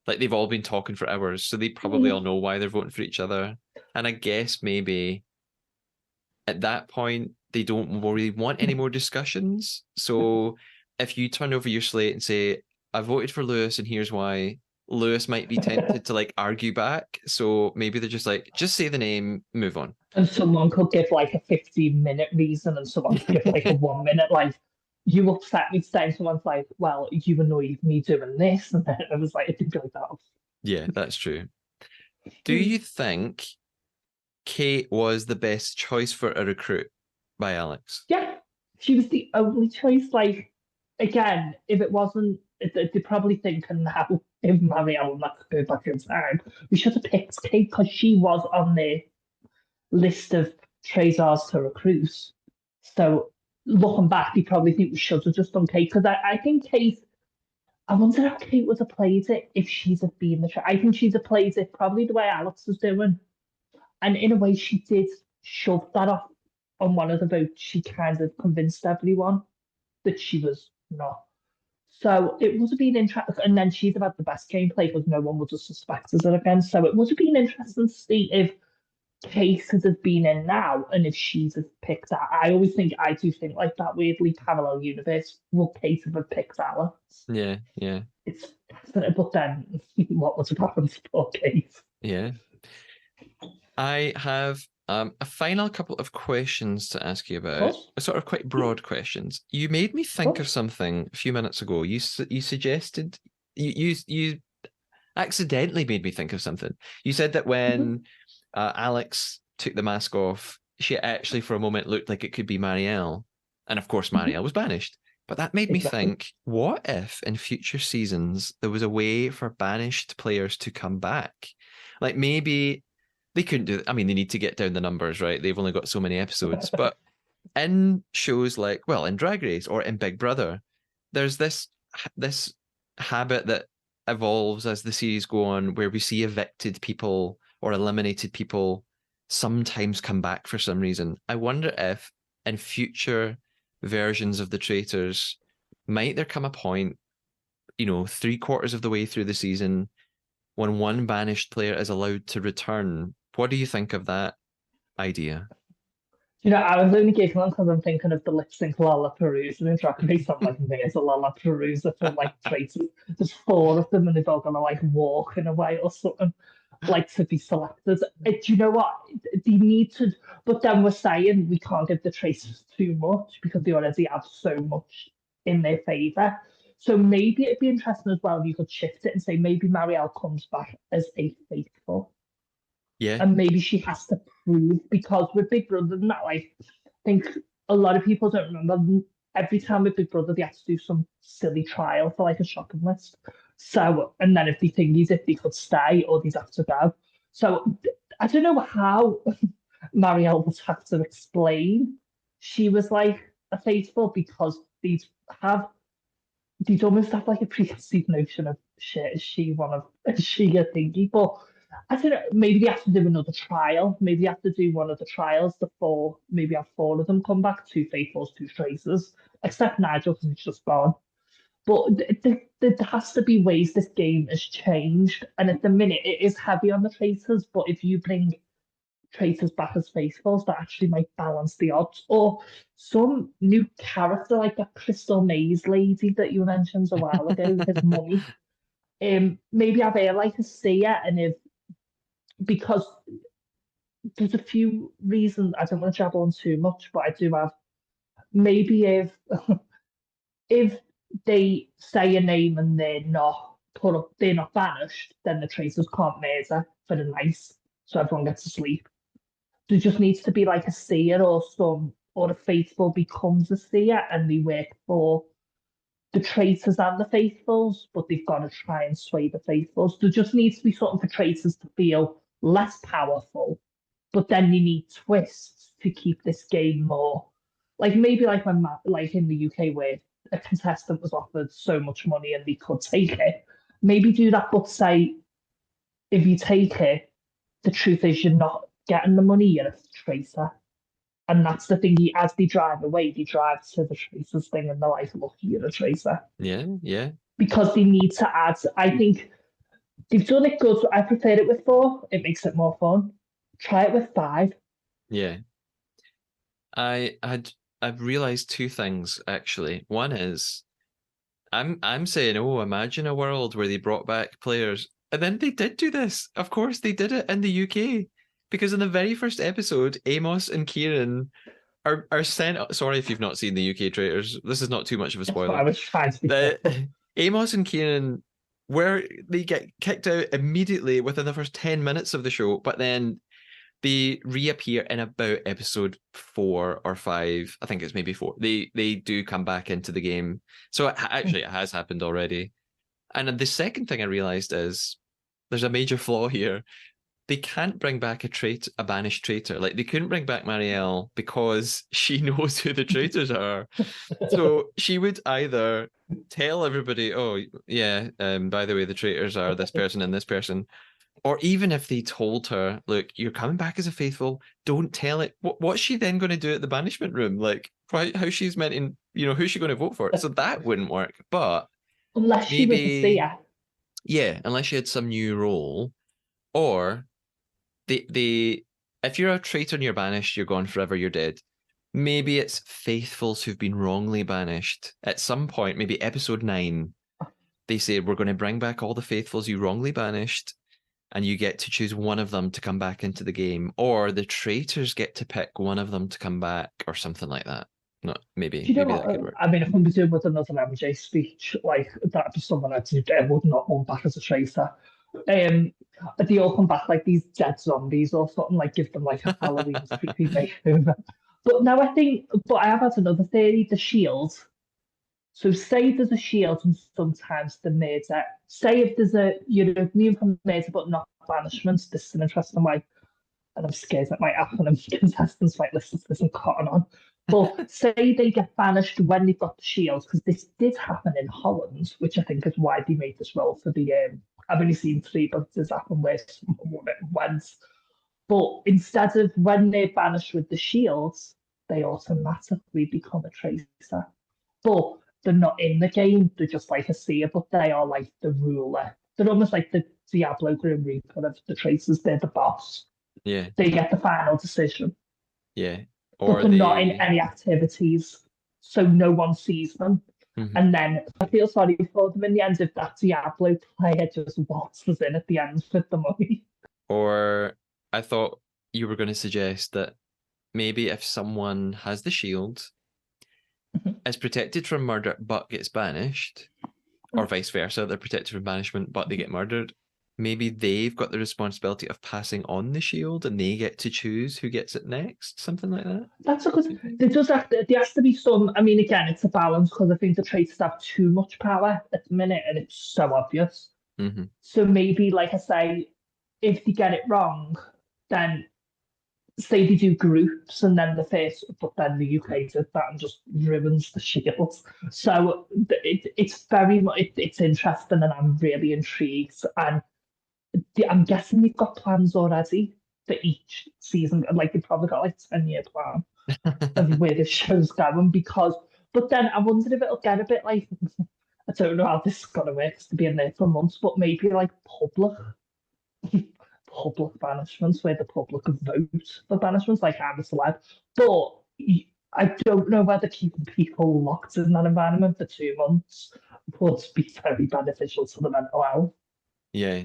Like, they've all been talking for hours, so they probably all Mm. know why they're voting for each other. And I guess maybe at that point, they don't really want any more discussions. So, if you turn over your slate and say, I voted for Lewis and here's why, Lewis might be tempted to like argue back. So maybe they're just like, just say the name, move on. And someone could give like a 15-minute reason and someone could give like a 1 minute, like, you upset me today. Someone's like, well, you annoyed me doing this. And then it was like, it didn't go like that. Yeah, that's true. Do you think Kate was the best choice for a recruit by Alex? Yeah, she was the only choice. Like, again, if it wasn't, they're probably thinking now, if Marielle and that could go back in time, we should have picked Kate because she was on the list of Traitors to recruit. So looking back, they probably think we should have just done Kate because I think Kate. I wonder how Kate would have played it if she'd have been I think she'd have played it probably the way Alex was doing. And in a way, she did shove that off on one of the votes. She kind of convinced everyone that she was not. So it would have been interesting. And then she'd have had the best gameplay because no one would have suspected her again. So it would have been interesting to see if Kate had have been in now and if she'd have picked that. I do think like that weirdly parallel universe. Will Kate have picked Alex? Yeah, yeah, It's fascinating. But then what would have happened to poor Kate? yeah. I have a final couple of questions to ask you Of about, course. sort of quite Yeah, broad questions. You made me of think of course. something a few minutes ago. You suggested you accidentally made me think of something. You said that Mhm. when Alex took the mask off, she actually for a moment looked like it could be Marielle, and of course Mhm. Marielle was banished. But that made me exactly. think, what if in future seasons there was a way for banished players to come back? Like maybe they couldn't do it. I mean, they need to get down the numbers, right? They've only got so many episodes. But in shows like, well, in Drag Race or in Big Brother, there's this habit that evolves as the series go on, where we see evicted people or eliminated people sometimes come back for some reason. I wonder if in future versions of the Traitors, might there come a point, three-quarters of the way through the season, when one banished player is allowed to return? What do you think of that idea? I was only giggling because I'm thinking of the lip sync Lollapalooza in Drag Race. I'm like, there's a Lollapalooza for like traitors. There's four of them and they've all gonna like walk in a way or something, like to be selected. Do you know what? They need to, but then we're saying we can't give the traitors too much because they already have so much in their favour. So maybe it'd be interesting as well if you could shift it and say maybe Marielle comes back as a faithful Yeah, and maybe she has to prove because with Big Brother and that, like, I think a lot of people don't remember every time with Big Brother they had to do some silly trial for like a shopping list. So, and then if they thingies, if they could stay or they'd have to go. So, I don't know how Marielle would have to explain. She was like a faithful because have they'd almost have like a preconceived notion of shit, is she a thingy? But I don't know, maybe they have to do another trial. Maybe they have to do one of the trials, maybe have four of them come back, two faithfuls, two tracers, except Nigel because he's just gone. But there has to be ways this game has changed. And at the minute, it is heavy on the traitors. But if you bring traitors back as faithfuls, that actually might balance the odds. Or some new character like that Crystal Maze lady that you mentioned a while ago, his mummy. Maybe have her like a seer, and if because there's a few reasons I don't want to jabber on too much, but I do have maybe if they say a name and they're not banished, then the traitors can't murder for the night, so everyone gets to sleep. There just needs to be like a seer or a faithful becomes a seer and they work for the traitors and the faithfuls, but they've got to try and sway the faithfuls. There just needs to be something for traitors to feel less powerful, but then you need twists to keep this game more like maybe like when like in the UK where a contestant was offered so much money and they could take it. Maybe do that, but say if you take it, the truth is you're not getting the money, you're a traitor. And that's the thing. As they drive away, they drive to the tracers thing, and they're like, "Look, you're a tracer," yeah, yeah, because they need to add. I think they've done it good. I prefer it with four. It makes it more fun. Try it with five. yeah. I had I've realized two things actually. One is I'm saying, oh, imagine a world where they brought back players. And then they did do this. Of course, they did it in the UK. Because in the very first episode, Amos and Kieran are sent. Sorry if you've not seen the UK traitors. This is not too much of a That's what I spoiler. was trying to be careful. The Amos and Kieran, where they get kicked out immediately within the first 10 minutes of the show, but then they reappear in about episode 4 or 5. I think it's maybe 4. They do come back into the game. So actually, it has happened already. And the second thing I realized is there's a major flaw here. They can't bring back a banished traitor. Like they couldn't bring back Marielle because she knows who the traitors are. So she would either tell everybody, "Oh, yeah, by the way, the traitors are this person and this person," or even if they told her, "Look, you're coming back as a faithful, don't tell it." What's she then going to do at the banishment room? Like, how she's meant in, who's she going to vote for? So that wouldn't work. But Unless she was a maybe, seer. yeah, unless she had some new role, or the if you're a traitor and you're banished, you're gone forever, you're dead. Maybe it's faithfuls who've been wrongly banished. At some point, maybe episode 9, they say, we're going to bring back all the faithfuls you wrongly banished, and you get to choose one of them to come back into the game, or the traitors get to pick one of them to come back, or something like that. No, Do maybe you know maybe what? that could work. I mean, if I'm doing with another MJ speech, like that'd be someone I would not want back as a tracer. Um, they all come back like these dead zombies or something, like give them like a Halloween creepy makeover. But now I think, but I have had another theory, the shield. So say there's a shield and sometimes the murder. Say if there's a, immune from murder but not banishment, this is an interesting way. And I'm scared that might happen and contestants might listen to this and cotton on. But say they get banished when they've got the shield, because this did happen in Holland, which I think is why they made this role for the I've only seen three, but it does happen where someone went. But instead of when they're banished with the shields, they automatically become a tracer. But they're not in the game, they're just like a seer, but they are like the ruler. They're almost like the Diablo Grim Reaper of the tracers, they're the boss. Yeah. They get the final decision. Yeah. But Or they're not in they any activities, so no one sees them. And then I feel sorry for them in the end if that Diablo player just waltzes in at the end with the money. Or I thought you were going to suggest that maybe if someone has the shield, is protected from murder but gets banished, or vice versa, they're protected from banishment but they get murdered, maybe they've got the responsibility of passing on the shield and they get to choose who gets it next, something like that. That's a good. There has to be some. I mean, again, it's a balance because I think the traitors have too much power at the minute, and it's so obvious. So maybe, like I say, if they get it wrong, then say they do groups and then the first, but then the UK did that and just ruins the shields. So it's very much it's interesting, and I'm really intrigued. And I'm guessing they've got plans already for each season. Like they've probably got like 10-year plan of where the show's going. Because, but then I wonder if it'll get a bit like I don't know how this is gonna work to be in there for months, but maybe like public banishments where the public vote for banishments, like I'm a celeb. But I don't know whether keeping people locked in that environment for 2 months would be very beneficial to the mental health. Yeah.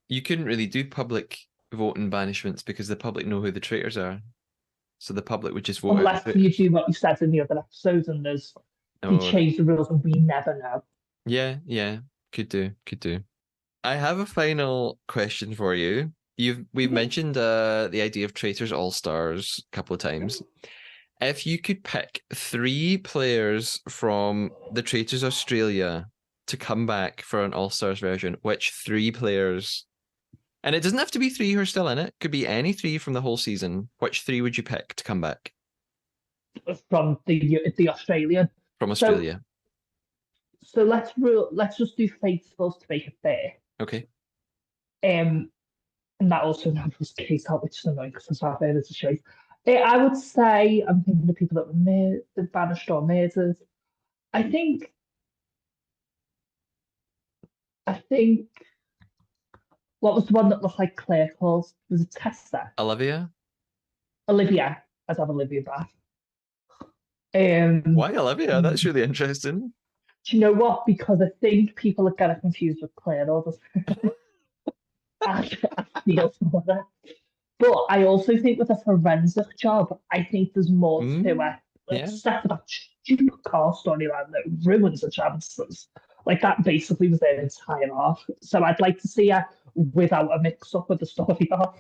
You couldn't really do public voting banishments because the public know who the traitors are. So the public would just vote Unless out. you do what you said in the other episodes and they change the rules and we never know. Yeah. Could do. I have a final question for you. We've mentioned the idea of Traitors All Stars a couple of times. If you could pick 3 players from the Traitors Australia to come back for an All Stars version, which 3 players? And it doesn't have to be 3 who are still in it. Could be any 3 from the whole season. Which 3 would you pick to come back? From the Australian. From Australia. So let's just do faithfuls to make it fair. Okay. And that also narrows the case out, which is annoying because it's not fair as a choice. I would say I'm thinking of people that were banished or murdered. I think what was the one that looked like Claire calls? Was it Tessa? Olivia? Olivia. I'd have Olivia back. Why Olivia? That's really interesting. Do you know what? Because I think people are getting confused with Claire all the time. I feel for her. But I also think with a forensic job, I think there's more to it. Except for that stupid car storyline that ruins the chances. Like that basically was their entire arc. So I'd like to see her without a mix-up with the story arc.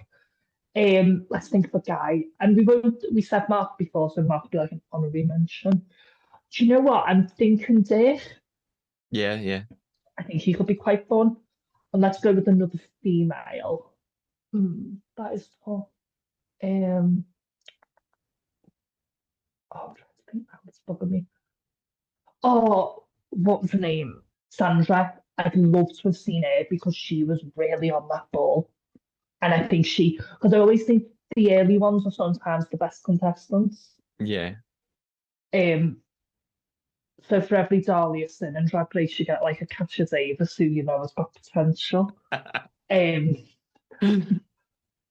Let's think of a guy. And we said Mark before, so Mark would be like an honorary mention. Do you know what? I'm thinking Dick. Yeah. I think he could be quite fun. And let's go with another female. That is tough. I'm trying to think now. It's bugging me. Oh, what was her name? Sandra. I'd love to have seen her because she was really on that ball. And I think because I always think the early ones are sometimes the best contestants. Yeah. So for every Dahlia Sin and Drag Race, you get like a Katja Davis who you know has got potential.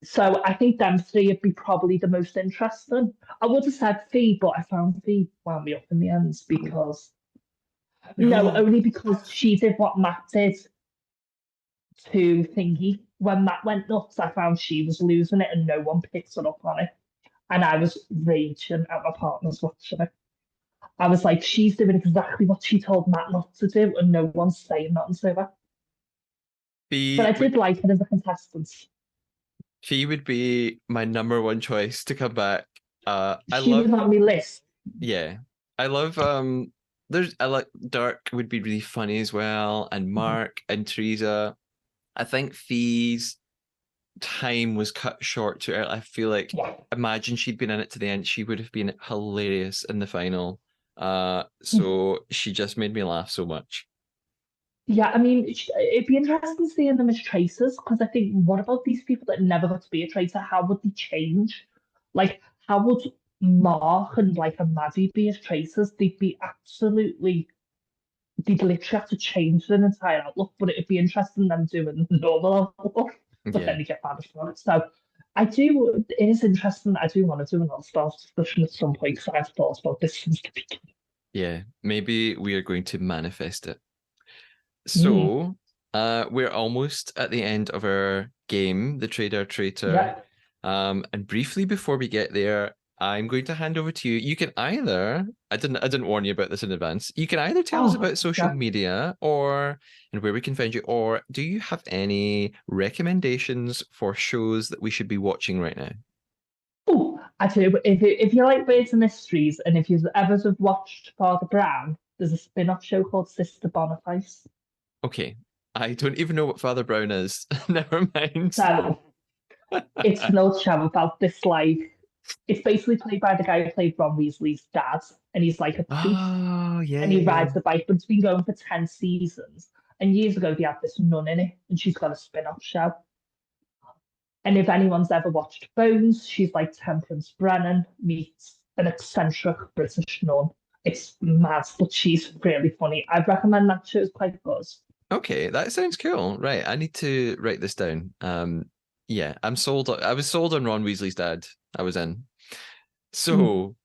So I think them 3 would be probably the most interesting. I would have said Fee, but I found Fee wound me up in the end because only because she did what Matt did to Thingy. When Matt went nuts, I found she was losing it and no one picked her up on it. And I was raging at my partners watching it. I was like, she's doing exactly what she told Matt not to do, and no one's saying nothing to her. But I did like her as a contestant. She would be my number 1 choice to come back. She was on my list. Yeah. I love there's I like Dirk would be really funny as well, and Mhm. Mark and Teresa. I think Fee's time was cut short too early. I feel like Yeah. imagine she'd been in it to the end, she would have been hilarious in the final. Mhm. So she just made me laugh so much. Yeah, I mean, it'd be interesting seeing them as traitors because I think, what about these people that never got to be a traitor? How would they change? Like, how would Mark and like a Maddie be as traitors? They'd literally have to change their entire outlook, but it'd be interesting them doing the normal outlook, but then Yeah, you get banished from it. So it is interesting. I do want to do an All-Stars discussion at some point because I've thought about this since the beginning. yeah. Maybe we are going to manifest it. Mm, So, we're almost at the end of our game, the Trader Traitor. yeah. And briefly before we get there, I'm going to hand over to you. You can either, I didn't warn you about this in advance. You can either tell us Oh, about social yeah. media or and where we can find you, or do you have any recommendations for shows that we should be watching right now? Oh, I do. If you like Birds and Mysteries, and if you've ever have watched Father Brown, there's a spin-off show called Sister Boniface. Okay. I don't even know what Father Brown is. Never mind. So it's an old show about this like it's basically played by the guy who played Ron Weasley's dad, and he's like a priest, Oh, yeah, and yeah, he yeah. rides the bike, but it's been going for 10 seasons. And years ago, they had this nun in it, and she's got a spin-off show. And if anyone's ever watched Bones, she's like Temperance Brennan meets an eccentric British nun. It's mad, but she's really funny. I'd recommend that show. It's quite good. Okay, that sounds cool. Right, I need to write this down. Yeah, I'm sold. I was sold on Ron Weasley's dad. I was in. Mm. So,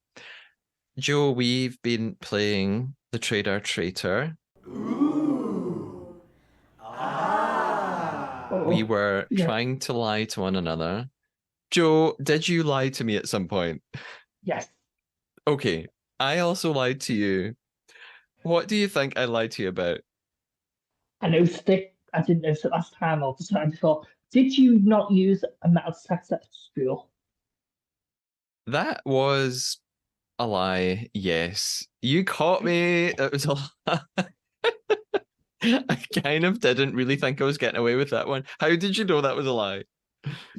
Joe, we've been playing the Trader Traitor. We Oh, were yeah, trying to lie to one another. Joe, did you lie to me at some point? yes. Okay, I also lied to you. What do you think I lied to you about? I noticed it. I didn't notice it last time or the time before. Did you not use a metal detector at school? That was a lie, yes. You caught me. It was a lie. I kind of didn't really think I was getting away with that one. How did you know that was a lie?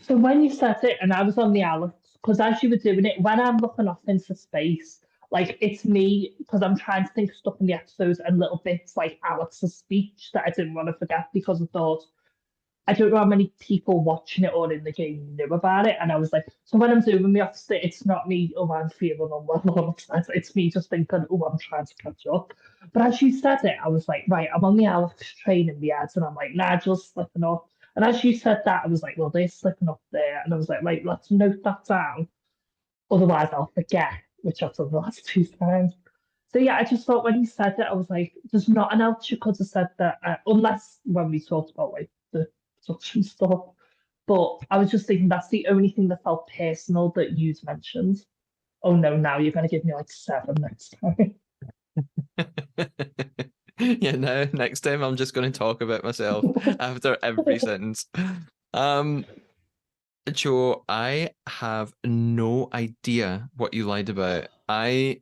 So when you said it, and I was on the Alex, because as you were doing it, when I'm looking off into space, like it's me, because I'm trying to think of stuff in the episodes and little bits like Alex's speech that I didn't want to forget because I thought, I don't know how many people watching it or in the game knew about it. And I was like, so when I'm doing the opposite, it's not me, oh, I'm feeling unwell or upset. It's me just thinking, oh, I'm trying to catch up. But as you said it, I was like, right, I'm on the Alex train in the ads. And I'm like, Nigel's slipping off. And as you said that, I was like, well, they're slipping up there. And I was like, right, let's note that down. Otherwise, I'll forget, which I've done the last two times. So yeah, I just thought when you said it, I was like, there's not an else you could have said that, unless when we talked about like the production stuff. But I was just thinking that's the only thing that felt personal that you'd mentioned. Oh no, now you're going to give me like seven next time. Yeah, no, next time I'm just going to talk about myself after every sentence. Um, Joe, I have no idea what you lied about. I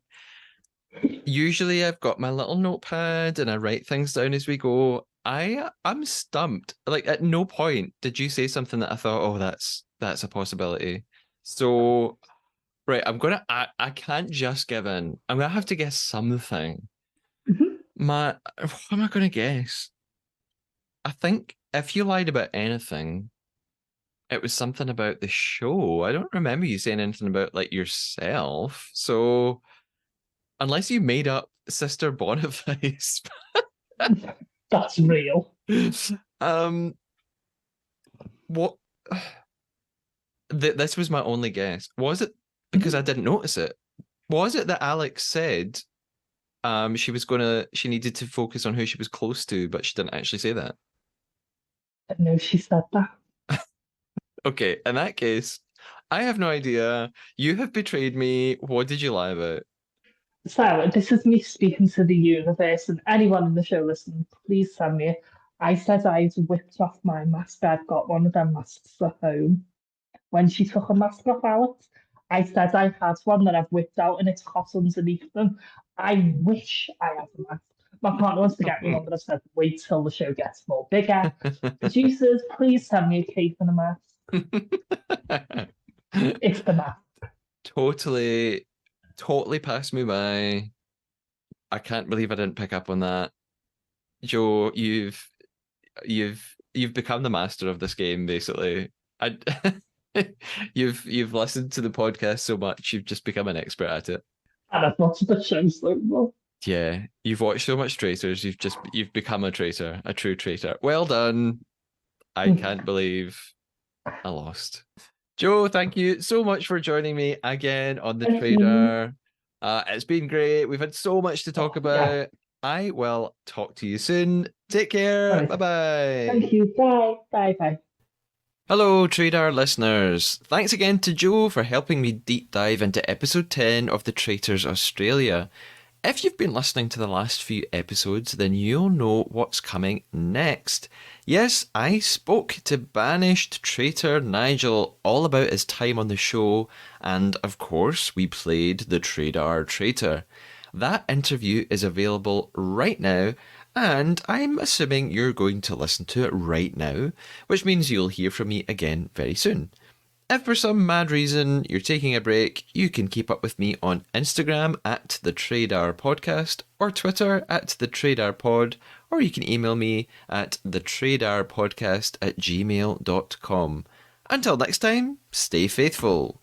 usually I've got my little notepad and I write things down as we go. I'm stumped. Like at no point did you say something that I thought, oh, that's a possibility. So right, I can't just give in. I'm gonna have to guess something. Mhm. What am I gonna guess? I think if you lied about anything, it was something about the show. I don't remember you saying anything about like yourself. So unless you made up Sister Boniface, That's real. um, what? This was my only guess. Was it because I Mhm. didn't notice it? Was it that Alex said she needed to focus on who she was close to, but she didn't actually say that? I know she said that. Okay, in that case, I have no idea. You have betrayed me. What did you lie about? So this is me speaking to the universe and anyone in the show listening, please send me it. I said I'd whipped off my mask. I've got one of them masks at home when she took a mask off Alex. I said I had one that I've whipped out and it's hot underneath them. I wish I had a mask. My partner wants to get me one, but I've said wait till the show gets more bigger. Producers, please send me a cape and a mask. It's the mask. Totally, totally passed me by. I can't believe I didn't pick up on that. Joe, you've become the master of this game, basically. I, you've listened to the podcast so much, you've just become an expert at it. And I've watched the show so much. Yeah, you've watched so much Traitors, you've become a traitor, a true traitor. Well done. I can't believe I lost. Joe, thank you so much for joining me again on the Thank you. Trader. It's been great. We've had so much to talk Oh, yeah. about. I will talk to you soon. Take care. Right. Bye bye. Thank you. Bye. Bye. Bye. Hello, Trader listeners. Thanks again to Joe for helping me deep dive into episode 10 of the Traitors Australia. If you've been listening to the last few episodes, then you'll know what's coming next. Yes, I spoke to banished traitor Nigel all about his time on the show, and of course, we played the Trader Traitor. That interview is available right now, and I'm assuming you're going to listen to it right now, which means you'll hear from me again very soon. If for some mad reason you're taking a break, you can keep up with me on Instagram at the Trader Podcast or Twitter at the Trader Pod, or you can email me at thetraderpodcast@gmail.com. Until next time, stay faithful.